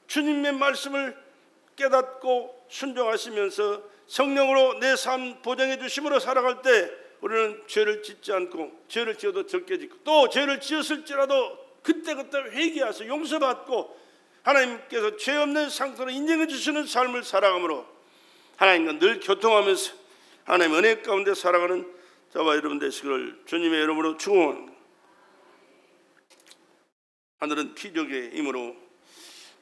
주님의 말씀을 깨닫고 순종하시면서 성령으로 내 삶 보장해 주심으로 살아갈 때 우리는 죄를 짓지 않고, 죄를 지어도 적게 짓고, 또 죄를 지었을지라도 그때그때 회개해서 용서받고 하나님께서 죄 없는 상태로 인정해 주시는 삶을 살아감으로 하나님과 늘 교통하면서 하나님 은혜 가운데 살아가는 저와 여러분 되시기를 주님의 이름으로 축원합니다. 하늘은 피조의 힘으로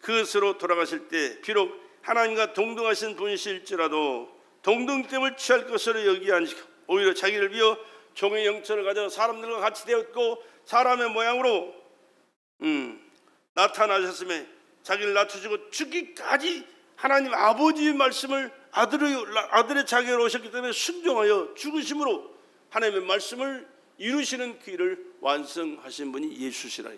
그것으로 돌아가실 때 비록 하나님과 동등하신 분이실지라도 동등됨을 취할 것으로 여기지 않으시고 오히려 자기를 비워 종의 영처를 가져 사람들과 같이 되었고 사람의 모양으로 나타나셨음에 자기를 낮추시고 죽기까지 하나님 아버지의 말씀을 아들의 자격으로 오셨기 때문에 순종하여 죽으심으로 하나님의 말씀을 이루시는 그 일을 완성하신 분이 예수시라.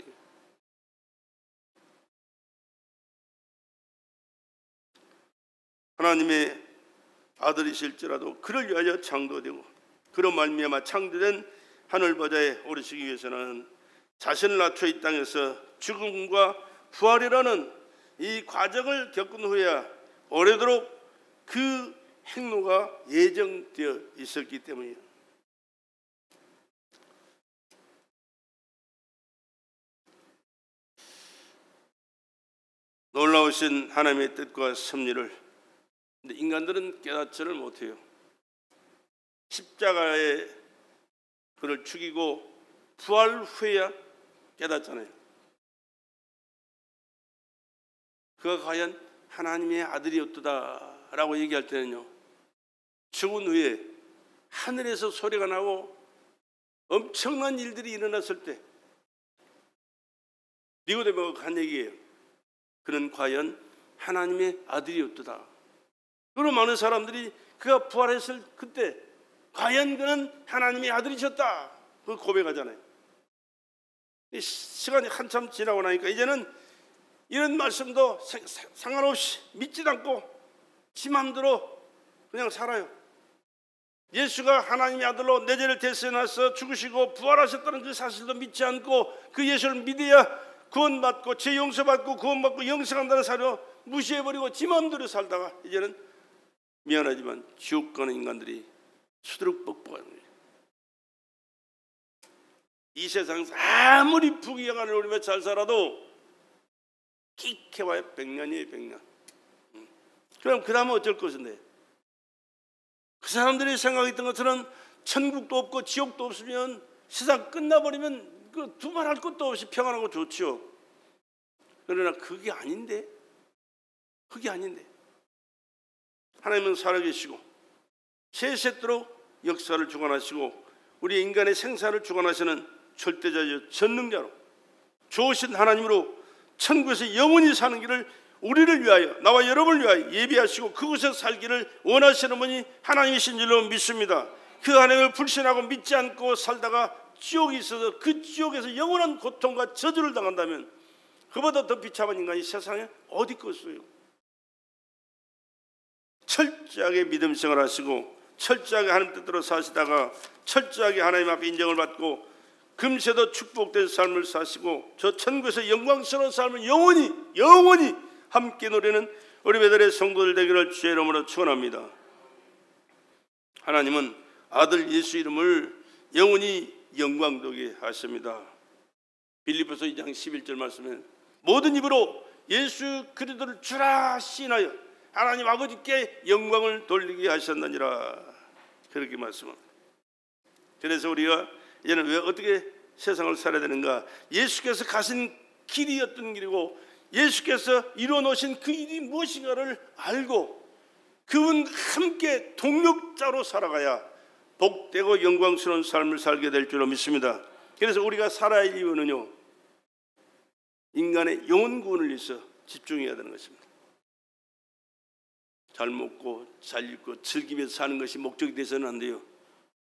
하나님의 아들이실지라도 그를 위하여 창조되고 그로 말미암아 창조된 하늘 보좌에 오르시기 위해서는 자신을 낮춰 이 땅에서 죽음과 부활이라는 이 과정을 겪은 후에야 오래도록 그 행로가 예정되어 있었기 때문이에요. 놀라우신 하나님의 뜻과 섭리를 근데 인간들은 깨닫지를 못해요. 십자가에 그를 죽이고 부활 후에야 깨닫잖아요. 그가 과연 하나님의 아들이었다라고 얘기할 때는요, 죽은 후에 하늘에서 소리가 나고 엄청난 일들이 일어났을 때 니고데모가 한 얘기예요. 그는 과연 하나님의 아들이었다. 그리고 많은 사람들이 그가 부활했을 그때 과연 그는 하나님의 아들이셨다 그 고백하잖아요. 시간이 한참 지나고 나니까 이제는 이런 말씀도 상관없이 믿지도 않고 지 맘대로 그냥 살아요. 예수가 하나님의 아들로 내 죄를 대신해서 죽으시고 부활하셨다는 그 사실도 믿지 않고 그 예수를 믿어야 구원받고 죄 용서받고 구원받고 영생한다는 사실을 무시해버리고 지 맘대로 살다가 이제는 미안하지만 지옥 가는 인간들이 수두룩 뻑뻑한 거예요. 이 세상에서 아무리 부귀영화를 누리며 잘 살아도 끼케와야 100년이에요 100년. 그럼 그 다음에 어쩔 것인데 그 사람들이 생각했던 것처럼 천국도 없고 지옥도 없으면 세상 끝나버리면 그 두말할 것도 없이 평안하고 좋지요. 그러나 그게 아닌데 하나님은 살아계시고 세세토록 역사를 주관하시고 우리 인간의 생사를 주관하시는 절대자요 전능자로 좋으신 하나님으로 천국에서 영원히 사는 길을 우리를 위하여 나와 여러분을 위하여 예비하시고 그곳에서 살기를 원하시는 분이 하나님이신 줄로 믿습니다. 그 하나님을 불신하고 믿지 않고 살다가 지옥이 있어서 그 지옥에서 영원한 고통과 저주를 당한다면 그보다 더 비참한 인간이 세상에 어디 있겠어요. 철저하게 믿음 생활을 하시고 철저하게 하나님 뜻대로 사시다가 철저하게 하나님 앞에 인정을 받고 금세도 축복된 삶을 사시고 저 천국에서 영광스러운 삶을 영원히 함께 누리는 우리 배들의 성도들 되기를 주의 이름으로 축원합니다. 하나님은 아들 예수 이름을 영원히 영광되게 하십니다. 빌립보서 2장 11절 말씀에 모든 입으로 예수 그리스도를 주라 시인하여 하나님 아버지께 영광을 돌리게 하셨느니라 그렇게 말씀합니다. 그래서 우리가 이제는 왜 어떻게 세상을 살아야 되는가? 예수께서 가신 길이 어떤 길이고 예수께서 이루어 놓으신 그 일이 무엇인가를 알고 그분과 함께 동력자로 살아가야 복되고 영광스러운 삶을 살게 될 줄로 믿습니다. 그래서 우리가 살아야 할 이유는요, 인간의 영혼 구원을 위해서 집중해야 되는 것입니다. 잘 먹고 잘 입고 즐기면서 사는 것이 목적이 돼서는 안 돼요.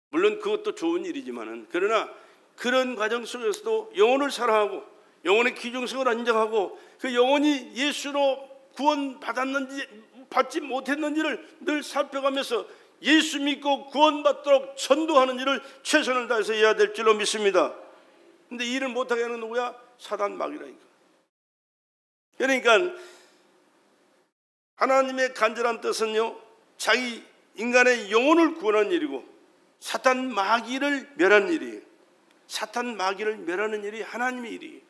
물론 그것도 좋은 일이지만은 그러나 그런 과정 속에서도 영혼을 사랑하고 영혼의 귀중성을 인정하고 그 영혼이 예수로 구원받았는지 받지 못했는지를 늘 살펴가면서 예수 믿고 구원받도록 전도하는 일을 최선을 다해서 해야 될 줄로 믿습니다. 근데 이 일을 못하게 하는 누구야? 사단 마귀라니까. 그러니까 하나님의 간절한 뜻은요, 자기 인간의 영혼을 구원하는 일이고 사탄 마귀를 멸하는 일이에요. 사탄 마귀를 멸하는 일이 하나님의 일이에요.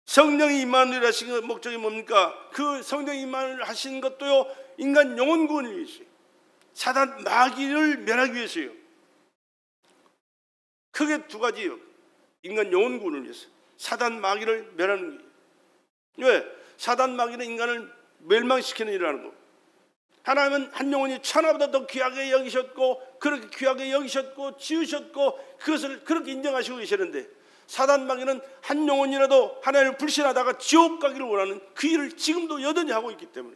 성령이 임만을 하신 목적이 뭡니까? 그 성령이 임만을 하신 것도요, 인간 영혼 구원을 위해서요. 사단 마귀를 멸하기 위해서요. 크게 두 가지예요. 인간 영혼 구원을 위해서 사단 마귀를 멸하는 거예요. 왜? 사단 마귀는 인간을 멸망시키는 일을 하는 거. 하나님은 한 영혼이 천하보다 더 귀하게 여기셨고 그렇게 귀하게 여기셨고 지으셨고 그것을 그렇게 인정하시고 계시는데 사단 마귀는 한 영혼이라도 하나님을 불신하다가 지옥 가기를 원하는 그 일을 지금도 여전히 하고 있기 때문에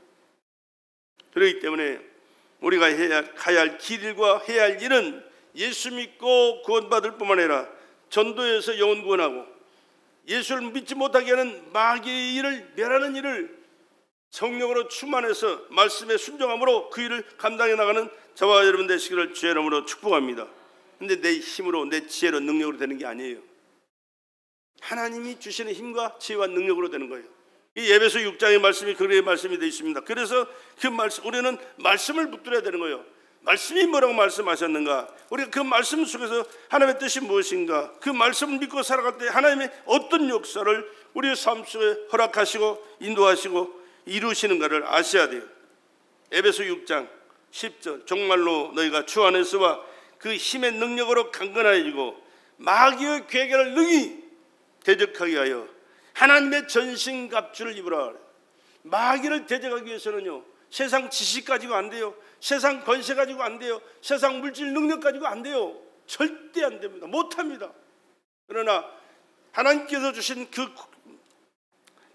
그렇기 때문에 우리가 가야 할 길과 해야 할 일은 예수 믿고 구원받을 뿐만 아니라 전도해서 영혼 구원하고 예수를 믿지 못하게 하는 마귀의 일을 멸하는 일을 성령으로 충만해서 말씀에 순종함으로 그 일을 감당해 나가는 저와 여러분 되시기를 주의 이름으로 축복합니다. 근데 내 힘으로 내 지혜로 능력으로 되는 게 아니에요. 하나님이 주시는 힘과 지혜와 능력으로 되는 거예요. 이 에베소 6장의 말씀이 그의 말씀이 되어 있습니다. 그래서 그 말씀, 우리는 말씀을 붙들어야 되는 거예요. 말씀이 뭐라고 말씀하셨는가, 우리가 그 말씀 속에서 하나님의 뜻이 무엇인가, 그 말씀을 믿고 살아갈 때 하나님의 어떤 역사를 우리의 삶 속에 허락하시고 인도하시고 이루시는가를 아셔야 돼요. 에베소 6장 10절, 정말로 너희가 주 안에서와 그 힘의 능력으로 강건해지고 마귀의 괴계를 능히 대적하게 하여 하나님의 전신갑주를 입으라. 마귀를 대적하기 위해서는요, 세상 지식 가지고 안 돼요. 세상 권세 가지고 안 돼요. 세상 물질 능력 가지고 안 돼요. 절대 안 됩니다. 못합니다. 그러나 하나님께서 주신 그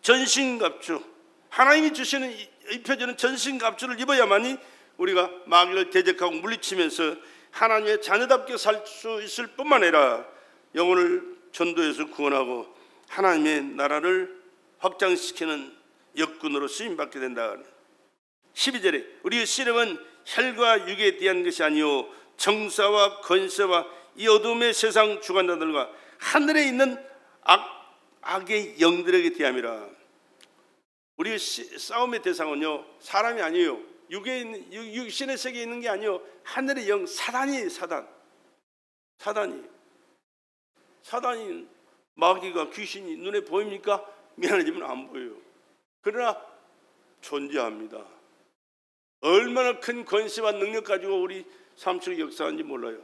전신갑주, 하나님이 주시는 입혀지는 전신갑주를 입어야만이 우리가 마귀를 대적하고 물리치면서 하나님의 자녀답게 살 수 있을 뿐만 아니라 영혼을 전도해서 구원하고 하나님의 나라를 확장시키는 역군으로 쓰임받게 된다. 12절에 우리의 씨름은 혈과 육에 대한 것이 아니요 정사와 권세와 이 어둠의 세상 주관자들과 하늘에 있는 악의 영들에게 대함이라. 우리의 싸움의 대상은요, 사람이 아니에요. 육에 있는, 육신의 세계에 있는 게 아니에요. 하늘의 영, 사단이에요. 사단이 마귀가 귀신이 눈에 보입니까? 미안하지만 안 보여요. 그러나 존재합니다. 얼마나 큰 권세와 능력 가지고 우리 삶 속에 역사하는지 몰라요.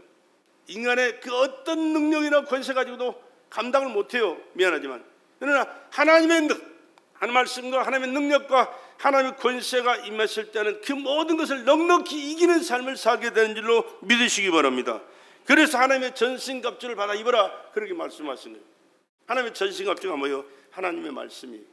인간의 그 어떤 능력이나 권세 가지고도 감당을 못해요. 미안하지만. 그러나 하나님의 말씀과 하나님의 능력과 하나님의 권세가 임하실 때는 그 모든 것을 넉넉히 이기는 삶을 살게 되는 줄로 믿으시기 바랍니다. 그래서 하나님의 전신갑주를 받아 입어라, 그렇게 말씀하시는 거예요. 하나님의 전신갑주가 뭐예요? 하나님의 말씀이에요.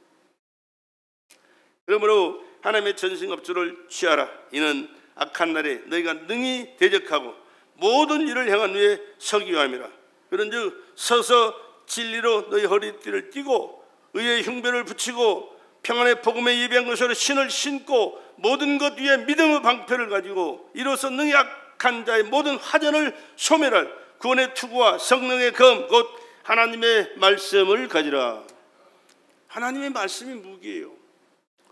그러므로 하나님의 전신갑주를 취하라. 이는 악한 날에 너희가 능히 대적하고 모든 일을 행한 후에 서기 위함이라. 그런즉 서서 진리로 너희 허리띠를 띠고 의의 흉배를 붙이고 평안의 복음에 예비한 것으로 신을 신고 모든 것 위에 믿음의 방패를 가지고 이로써 능히 악한 자의 모든 화전을 소멸할 구원의 투구와 성령의 검 곧 하나님의 말씀을 가지라. 하나님의 말씀이 무기예요.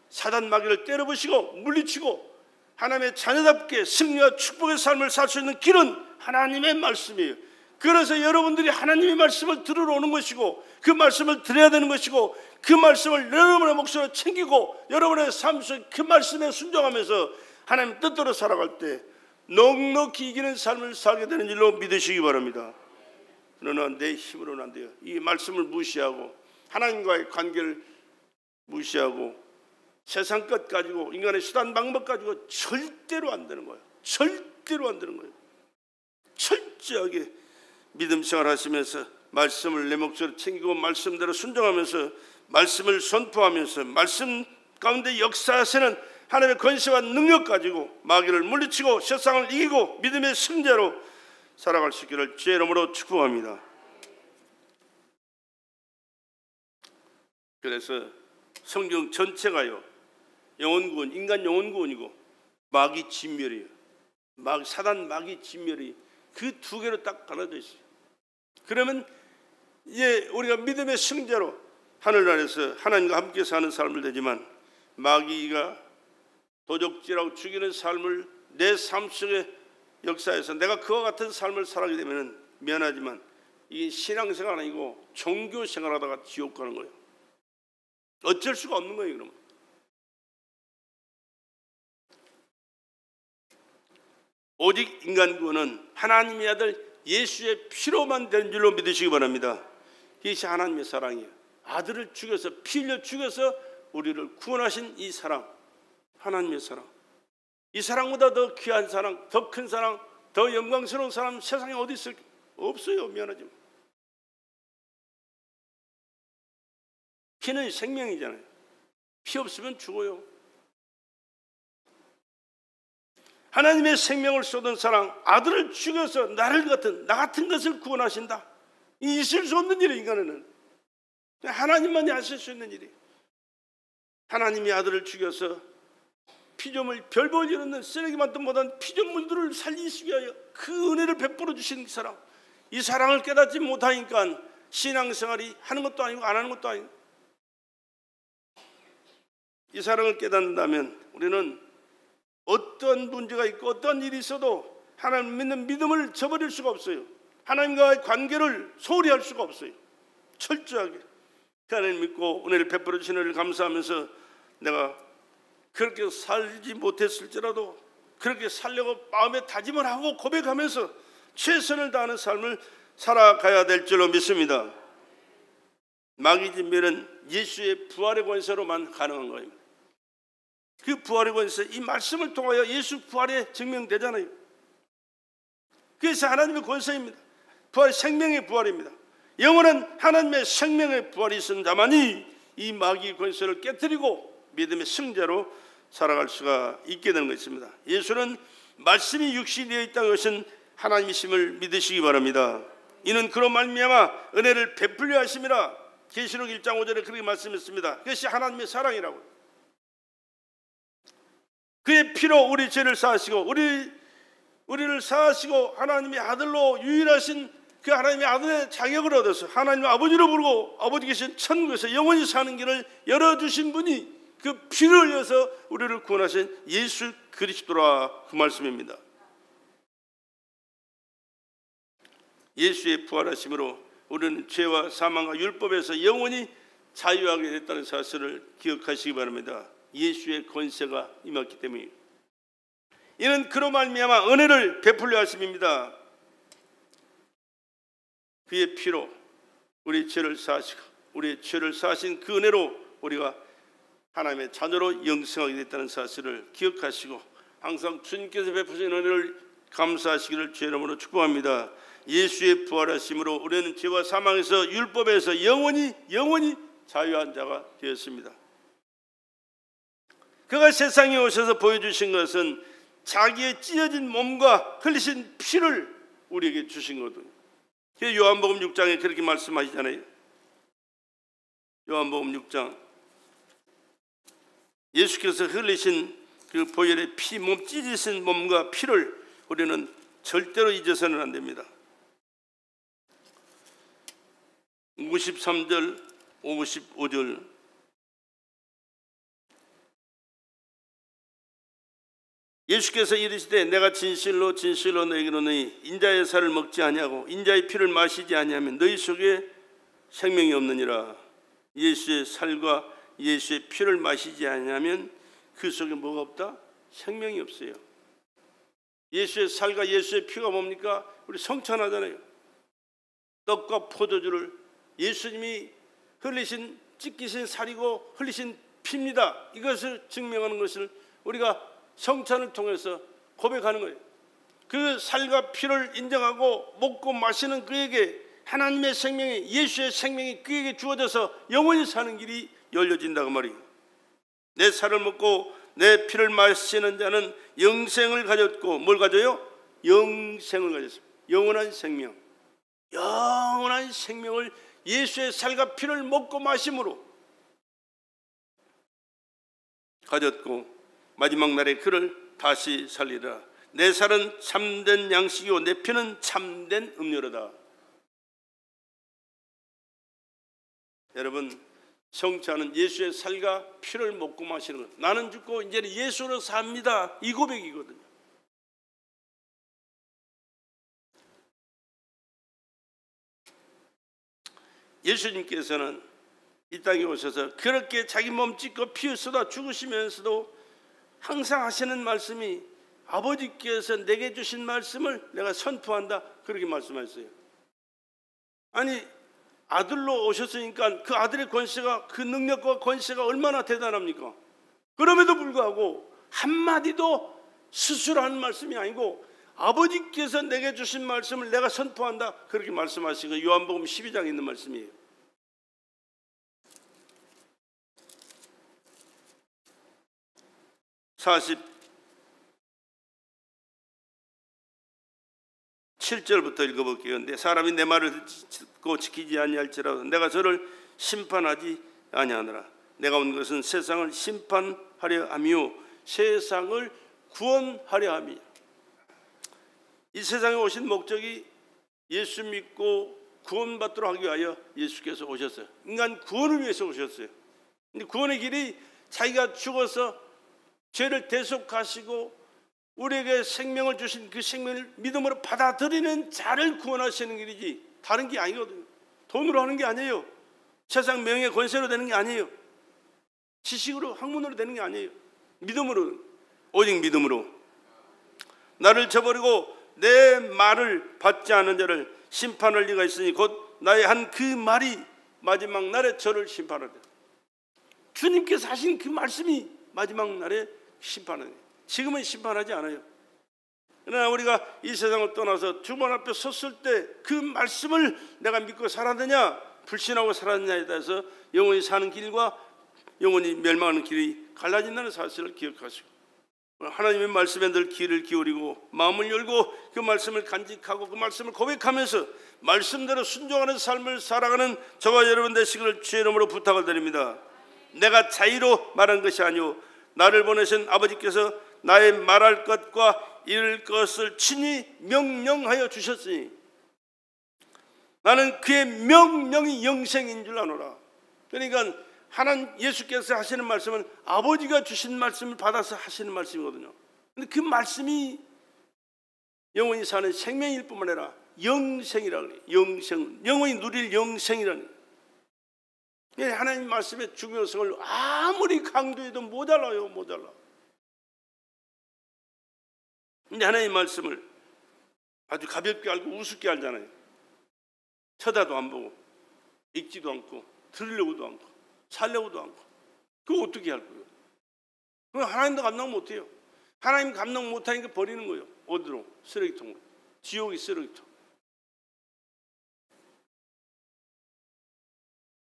사단 마귀를 때려부시고 물리치고 하나님의 자녀답게 승리와 축복의 삶을 살 수 있는 길은 하나님의 말씀이에요. 그래서 여러분들이 하나님의 말씀을 들으러 오는 것이고 그 말씀을 들어야 되는 것이고 그 말씀을 여러분의 목소리로 챙기고 여러분의 삶 속에 그 말씀에 순종하면서 하나님 뜻대로 살아갈 때 넉넉히 이기는 삶을 살게 되는 줄로 믿으시기 바랍니다. 그러나 내 힘으로는 안 돼요. 이 말씀을 무시하고 하나님과의 관계를 무시하고 세상 것 가지고 인간의 수단 방법 가지고 절대로 안 되는 거예요. 절대로 안 되는 거예요. 철저하게 믿음 생활하시면서 말씀을 내 목소리로 챙기고 말씀대로 순종하면서 말씀을 선포하면서 말씀 가운데 역사하시는 하나님의 권세와 능력 가지고 마귀를 물리치고 세상을 이기고 믿음의 승자로 살아갈 수 있기를 주의 이름으로 축복합니다. 그래서 성경 전체가요, 영혼구원, 인간 영혼구원이고 마귀 진멸이에요. 사단 마귀 진멸이 그 두 개로 딱 갈라져 있어요. 그러면 이제 우리가 믿음의 승자로 하늘나라에서 하나님과 함께 사는 삶을 되지만 마귀가 도적질하고 죽이는 삶을 내 삶 속에 역사에서 내가 그와 같은 삶을 살아가게 되면 미안하지만 이게 신앙생활 아니고 종교생활하다가 지옥 가는 거예요. 어쩔 수가 없는 거예요. 그러면 오직 인간구원은 하나님의 아들 예수의 피로만 되는 줄로 믿으시기 바랍니다. 이것이 하나님의 사랑이에요. 아들을 죽여서 피 흘려 죽여서 우리를 구원하신 이 사랑, 하나님의 사랑. 이 사랑보다 더 귀한 사랑, 더 큰 사랑, 더 영광스러운 사람 세상에 어디 있을까? 없어요. 미안하지만 피는 생명이잖아요. 피 없으면 죽어요. 하나님의 생명을 쏟은 사랑, 아들을 죽여서 나 같은 것을 구원하신다. 이 있을 수 없는 일이에요. 인간에는 하나님만이 하실 수 있는 일이에요. 하나님이 아들을 죽여서 피조물 별볼 일 없는 쓰레기만도 못한 피조물들을 살리시기 위하여 그 은혜를 베풀어 주신 사랑, 이 사랑을 깨닫지 못하니까 신앙생활이 하는 것도 아니고 안 하는 것도 아니고, 이 사랑을 깨닫는다면 우리는 어떤 문제가 있고 어떤 일이 있어도 하나님 믿는 믿음을 저버릴 수가 없어요. 하나님과의 관계를 소홀히 할 수가 없어요. 철저하게 하나님 믿고 은혜를 베풀어 주신 은혜를 감사하면서 내가 그렇게 살지 못했을지라도 그렇게 살려고 마음에 다짐을 하고 고백하면서 최선을 다하는 삶을 살아가야 될 줄로 믿습니다. 마귀 진멸은 예수의 부활의 권세로만 가능한 거예요. 그 부활의 권세, 이 말씀을 통하여 예수 부활에 증명되잖아요. 그래서 하나님의 권세입니다. 부활, 생명의 부활입니다. 영원한 하나님의 생명의 부활이 있은 자만이 이 마귀의 권세를 깨뜨리고 믿음의 승자로 살아갈 수가 있게 되는 것입니다. 예수는 말씀이 육신이 되어 있다는 것은 하나님이심을 믿으시기 바랍니다. 이는 그로 말미암아 은혜를 베풀려 하심이라. 계시록 1장 5절에 그렇게 말씀했습니다. 그것이 하나님의 사랑이라고요. 그의 피로 우리 죄를 사하시고 우리를 사하시고 하나님의 아들로 유일하신 그 하나님의 아들의 자격을 얻어서 하나님 아버지로 부르고 아버지 계신 천국에서 영원히 사는 길을 열어주신 분이 그 피를 흘려서 우리를 구원하신 예수 그리스도라, 그 말씀입니다. 예수의 부활하심으로 우리는 죄와 사망과 율법에서 영원히 자유하게 됐다는 사실을 기억하시기 바랍니다. 예수의 권세가 임했기 때문에. 이는 그로 말미암아 은혜를 베풀려 하심입니다. 그의 피로 우리 죄를 사하시고 우리의 죄를 사하신 그 은혜로 우리가 하나님의 자녀로 영생하게 됐다는 사실을 기억하시고 항상 주님께서 베푸신 은혜를 감사하시기를 주의 이름으로 축복합니다. 예수의 부활하심으로 우리는 죄와 사망에서 율법에서 영원히 자유한 자가 되었습니다. 그가 세상에 오셔서 보여주신 것은 자기의 찢어진 몸과 흘리신 피를 우리에게 주신 거거든요. 요한복음 6장에 그렇게 말씀하시잖아요. 요한복음 6장, 예수께서 흘리신 그 보혈의 피, 몸 찢으신 몸과 피를 우리는 절대로 잊어서는 안 됩니다. 53절 55절 예수께서 이르시되 내가 진실로 진실로 너희에게 이르노니 인자의 살을 먹지 아니하고 인자의 피를 마시지 아니하면 너희 속에 생명이 없느니라. 예수의 살과 예수의 피를 마시지 아니하면 그 속에 뭐가 없다? 생명이 없어요. 예수의 살과 예수의 피가 뭡니까? 우리 성찬하잖아요. 떡과 포도주를 예수님이 흘리신 찢기신 살이고 흘리신 피입니다. 이것을 증명하는 것을 우리가 성찬을 통해서 고백하는 거예요. 그 살과 피를 인정하고 먹고 마시는 그에게 하나님의 생명이, 예수의 생명이 그에게 주어져서 영원히 사는 길이 열려진다고 말이에요. 내 살을 먹고 내 피를 마시는 자는 영생을 가졌고 뭘 가져요? 영생을 가졌습니다. 영원한 생명, 영원한 생명을 예수의 살과 피를 먹고 마심으로 가졌고 마지막 날에 그를 다시 살리라. 내 살은 참된 양식이고 내 피는 참된 음료로다. 여러분, 성찬은 예수의 살과 피를 먹고 마시는 것. 나는 죽고 이제는 예수로 삽니다. 이 고백이거든요. 예수님께서는 이 땅에 오셔서 그렇게 자기 몸 찢고 피 쏟아 죽으시면서도 항상 하시는 말씀이 아버지께서 내게 주신 말씀을 내가 선포한다, 그렇게 말씀하셨어요. 아니, 아들로 오셨으니까 그 아들의 권세가, 그 능력과 권세가 얼마나 대단합니까? 그럼에도 불구하고 한마디도 스스로 하는 말씀이 아니고 아버지께서 내게 주신 말씀을 내가 선포한다, 그렇게 말씀하신 거 요한복음 12장에 있는 말씀이에요. 7절부터 읽어볼게요. 내 사람이 내 말을 듣고 지키지 아니할지라도 내가 저를 심판하지 아니하노라. 내가 온 것은 세상을 심판하려 함이요 세상을 구원하려 함이야. 이 세상에 오신 목적이 예수 믿고 구원받도록 하기 위하여 예수께서 오셨어요. 인간 구원을 위해서 오셨어요. 근데 구원의 길이 자기가 죽어서 죄를 대속하시고 우리에게 생명을 주신 그 생명을 믿음으로 받아들이는 자를 구원하시는 길이지 다른 게 아니거든요. 돈으로 하는 게 아니에요. 세상 명예 권세로 되는 게 아니에요. 지식으로 학문으로 되는 게 아니에요. 믿음으로, 오직 믿음으로. 나를 저버리고 내 말을 받지 않은 자를 심판할 리가 있으니 곧 나의 한 그 말이 마지막 날에 저를 심판하리라. 주님께서 하신 그 말씀이 마지막 날에 심판하는 거예요. 지금은 심판하지 않아요. 그러나 우리가 이 세상을 떠나서 주님 앞에 섰을 때 그 말씀을 내가 믿고 살았느냐 불신하고 살았느냐에 따라서 영원히 사는 길과 영원히 멸망하는 길이 갈라진다는 사실을 기억하시고 하나님의 말씀에 늘 귀를 기울이고 마음을 열고 그 말씀을 간직하고 그 말씀을 고백하면서 말씀대로 순종하는 삶을 살아가는 저와 여러분 되시기를 주의 이름으로 부탁을 드립니다. 내가 자의로 말한 것이 아니오 나를 보내신 아버지께서 나의 말할 것과 이룰 것을 친히 명령하여 주셨으니 나는 그의 명령이 영생인 줄 아노라. 그러니까 하나님 예수께서 하시는 말씀은 아버지가 주신 말씀을 받아서 하시는 말씀이거든요. 근데 그 말씀이 영원히 사는 생명일 뿐만 아니라 영생이라 그래요. 영생, 영원히 누릴 영생이라는 거예요. 하나님 말씀의 중요성을 아무리 강조해도 모자라요. 모자라. 근데 하나님 말씀을 아주 가볍게 알고 우습게 알잖아요. 쳐다도 안 보고 읽지도 않고 들으려고도 않고 살려고도 않고 그거 어떻게 할 거예요? 그거 하나님도 감당 못해요. 하나님 감당 못하니까 버리는 거예요. 어디로? 쓰레기통으로. 지옥이 쓰레기통.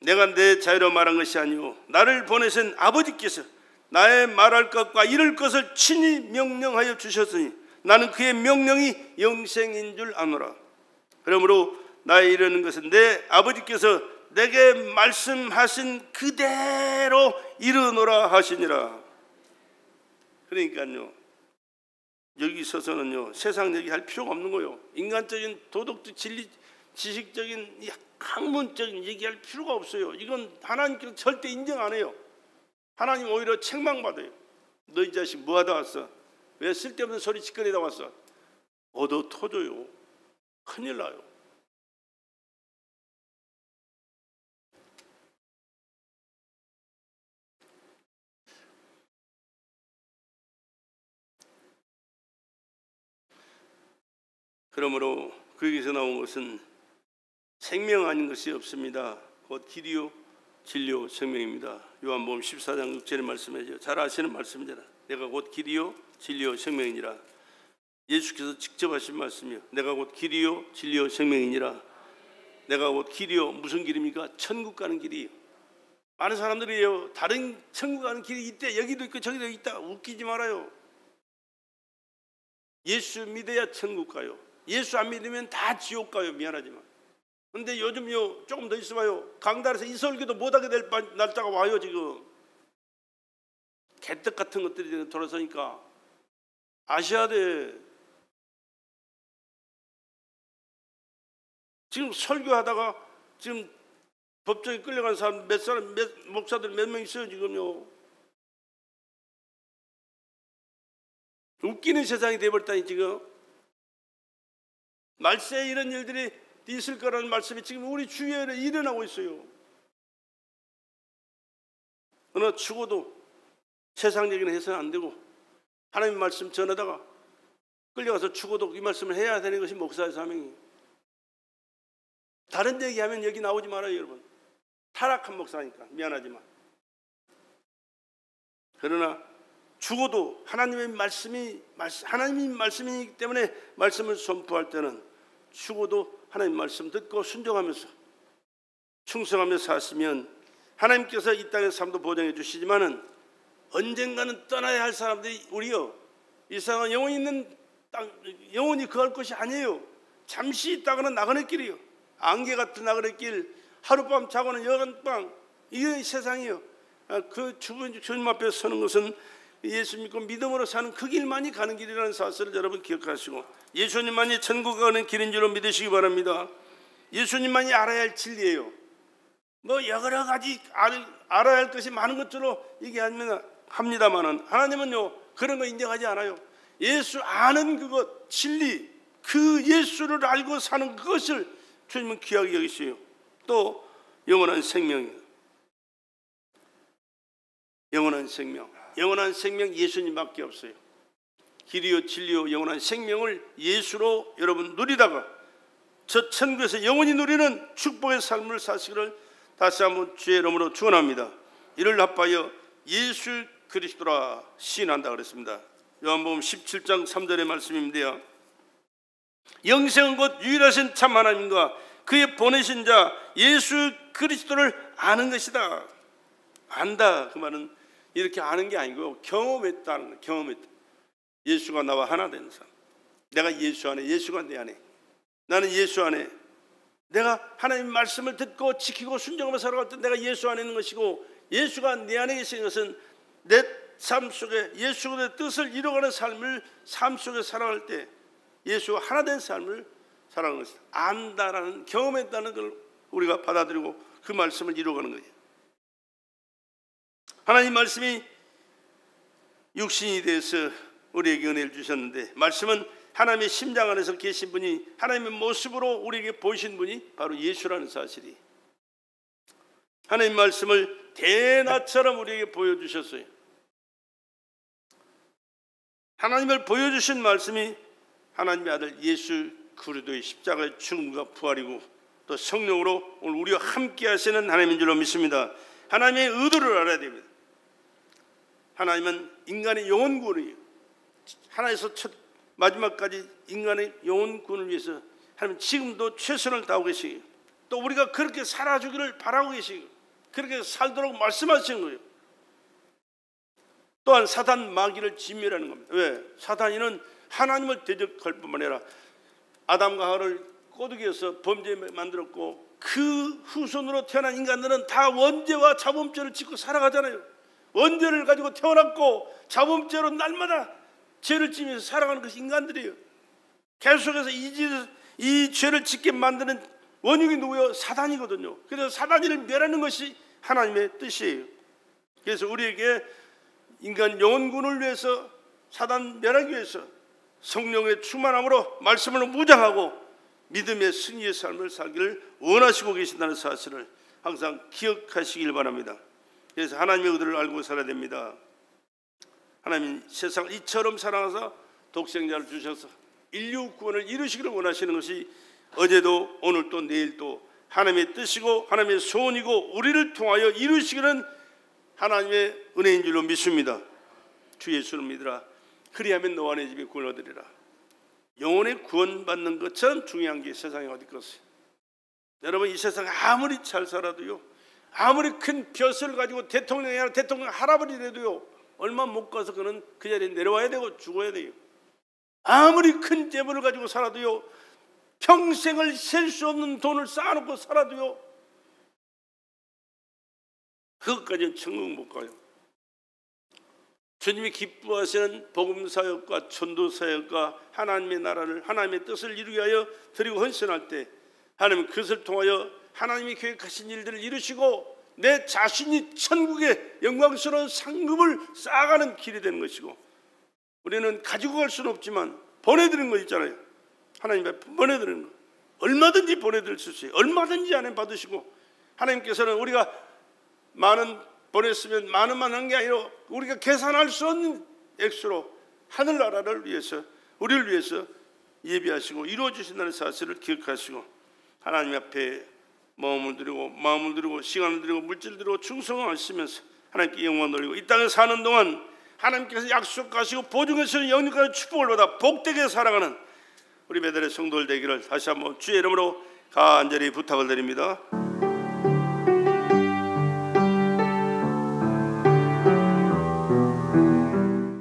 내가 내 자유로 말한 것이 아니오 나를 보내신 아버지께서 나의 말할 것과 이룰 것을 친히 명령하여 주셨으니 나는 그의 명령이 영생인 줄 아노라. 그러므로 나의 이르는 것은 내 아버지께서 내게 말씀하신 그대로 이르노라 하시니라. 그러니까요 여기 서서는요 세상 얘기할 필요가 없는 거예요. 인간적인 도덕적 진리 지식적인 학문적인 얘기할 필요가 없어요. 이건 하나님께서 절대 인정 안 해요. 하나님 오히려 책망받아요. 너희 자식 뭐 하다 왔어? 왜 쓸데없는 소리 짓거리다 왔어? 얻어 터져요. 큰일 나요. 그러므로 거기서 나온 것은 생명 아닌 것이 없습니다. 곧 길이요 진리요 생명입니다. 요한복음 14장 6절의 말씀이죠. 잘 아시는 말씀이잖아. 내가 곧 길이요 진리요 생명이니라. 예수께서 직접 하신 말씀이요. 내가 곧 길이요 진리요 생명이니라. 내가 곧 길이요 무슨 길입니까? 천국 가는 길이에요. 많은 사람들이요 다른 천국 가는 길이 있대. 여기도 있고 저기도 있다. 웃기지 말아요. 예수 믿어야 천국 가요. 예수 안 믿으면 다 지옥 가요. 미안하지만. 근데 요즘요 조금 더 있어봐요. 강단에서 이 설교도 못하게 될 날짜가 와요. 지금 개떡 같은 것들이 돌아서니까 아셔야 돼. 지금 설교하다가 지금 법정에 끌려간 사람 목사들 몇 명 있어요. 지금요. 웃기는 세상이 돼버렸다니. 지금 말세에 이런 일들이 있을 거라는 말씀이 지금 우리 주위에 일어나고 있어요. 그러나 죽어도 세상 얘기는 해서는 안 되고 하나님 말씀 전하다가 끌려가서 죽어도 이 말씀을 해야 되는 것이 목사의 사명이에요. 다른 얘기하면 여기 나오지 말아요. 여러분 타락한 목사니까 미안하지만. 그러나 죽어도 하나님의 말씀이기 때문에 말씀을 선포할 때는 죽어도 하나님 말씀 듣고 순종하면서 충성하며 사시면 하나님께서 이 땅의 삶도 보장해 주시지만은 언젠가는 떠나야 할 사람들이 우리요. 이 세상은 영원히 있는 땅, 영원히 거할 것이 아니에요. 잠시 있다가는 나그네 길이요. 안개 같은 나그네 길, 하룻밤 자고는 여간밤, 이게 세상이요. 그 주님 앞에 서는 것은 예수 믿고 믿음으로 사는 그 길만이 가는 길이라는 사실을 여러분 기억하시고, 예수님만이 천국 가는 길인 줄로 믿으시기 바랍니다. 예수님만이 알아야 할 진리예요. 뭐 여러 가지 알아야 할 것이 많은 것으로 얘기합니다만은 하나님은요 그런 거 인정하지 않아요. 예수 아는 그것, 진리, 그 예수를 알고 사는 그것을 주님은 귀하게 여기시요. 또 영원한 생명이에요. 영원한 생명, 영원한 생명 예수님밖에 없어요. 길이요 진리요 영원한 생명을 예수로 여러분 누리다가 저 천국에서 영원히 누리는 축복의 삶을 사시기를 다시 한번 주의 이름으로 축원합니다. 이를 합하여 예수 그리스도라 시인한다 그랬습니다. 요한복음 17장 3절의 말씀입니다. 영생은 곧 유일하신 참 하나님과 그의 보내신 자 예수 그리스도를 아는 것이다. 안다 그 말은 이렇게 아는 게 아니고 경험했다는 거예요. 경험했다. 예수가 나와 하나 된 사람. 내가 예수 안에, 예수가 내 안에, 나는 예수 안에, 내가 하나님 말씀을 듣고 지키고 순종하며 살아갈 때 내가 예수 안에 있는 것이고, 예수가 내 안에 계신 것은 내 삶 속에 예수의 뜻을 이루어가는 삶 속에 살아갈 때 예수와 하나 된 삶을 살아가는 것이다. 안다라는, 경험했다는 걸 우리가 받아들이고 그 말씀을 이루어가는 거예요. 하나님 말씀이 육신이 돼서 우리에게 은혜를 주셨는데, 말씀은 하나님의 심장 안에서 계신 분이, 하나님의 모습으로 우리에게 보이신 분이 바로 예수라는 사실이, 하나님 말씀을 대낮처럼 우리에게 보여주셨어요. 하나님을 보여주신 말씀이 하나님의 아들 예수 그리스도의 십자가의 죽음과 부활이고 또 성령으로 오늘 우리와 함께 하시는 하나님인 줄로 믿습니다. 하나님의 의도를 알아야 됩니다. 하나님은 인간의 영혼 구원이에요. 하나님에서 첫 마지막까지 인간의 영혼 구원을 위해서 하나님은 지금도 최선을 다하고 계시고, 또 우리가 그렇게 살아주기를 바라고 계시고 그렇게 살도록 말씀하시는 거예요. 또한 사단 마귀를 진멸하는 겁니다. 왜? 사단이는 하나님을 대적할 뿐만 아니라 아담과 하와를 꼬드겨서 범죄에 만들었고, 그 후손으로 태어난 인간들은 다 원죄와 자범죄를 짓고 살아가잖아요. 원죄를 가지고 태어났고 자범죄로 날마다 죄를 지면서 살아가는 것이 인간들이에요. 계속해서 이 죄를 짓게 만드는 원흉이 누구예요? 사단이거든요. 그래서 사단이를 멸하는 것이 하나님의 뜻이에요. 그래서 우리에게 인간 영혼군을 위해서, 사단 멸하기 위해서 성령의 충만함으로 말씀을 무장하고 믿음의 승리의 삶을 살기를 원하시고 계신다는 사실을 항상 기억하시길 바랍니다. 그래서 하나님의 의도를 알고 살아야 됩니다. 하나님 세상을 이처럼 사랑하사 독생자를 주셔서 인류 구원을 이루시기를 원하시는 것이 어제도 오늘도 내일도 하나님의 뜻이고 하나님의 소원이고, 우리를 통하여 이루시기는 하나님의 은혜인 줄로 믿습니다. 주 예수를 믿으라. 그리하면 너와 내 집이 구원을 얻으리라. 영혼의 구원받는 것처럼 중요한 게 세상에 어디 있겠어요? 여러분, 이 세상 아무리 잘 살아도요, 아무리 큰 벼슬을 가지고 대통령이 아니라 대통령 할아버지라도요, 얼마 못 가서 그는 그 자리에 내려와야 되고 죽어야 돼요. 아무리 큰 재물을 가지고 살아도요, 평생을 셀 수 없는 돈을 쌓아놓고 살아도요, 그것까지는 천국 못 가요. 주님이 기뻐하시는 복음사역과 전도사역과 하나님의 나라를, 하나님의 뜻을 이루기 위하여 드리고 헌신할 때 하나님은 그것을 통하여 하나님이 계획하신 일들을 이루시고 내 자신이 천국의 영광스러운 상급을 쌓아가는 길이 되는 것이고, 우리는 가지고 갈 수는 없지만 보내드리는 거 있잖아요. 하나님 앞에 보내드리는 거, 얼마든지 보내드릴 수 있어요. 얼마든지 안에 받으시고, 하나님께서는 우리가 많은 보냈으면 많은만 한 게 아니라 우리가 계산할 수 없는 액수로 하늘나라를 위해서, 우리를 위해서 예비하시고 이루어 주신다는 사실을 기억하시고, 하나님 앞에 마음을 드리고 시간을 드리고 물질을 드리고 충성하시면서 하나님께 영광 돌리고, 이 땅에 사는 동안 하나님께서 약속하시고 보증하시는 영육간의 축복을 받아 복되게 살아가는 우리 배달의 성도들 되기를 다시 한번 주의 이름으로 간절히 부탁을 드립니다.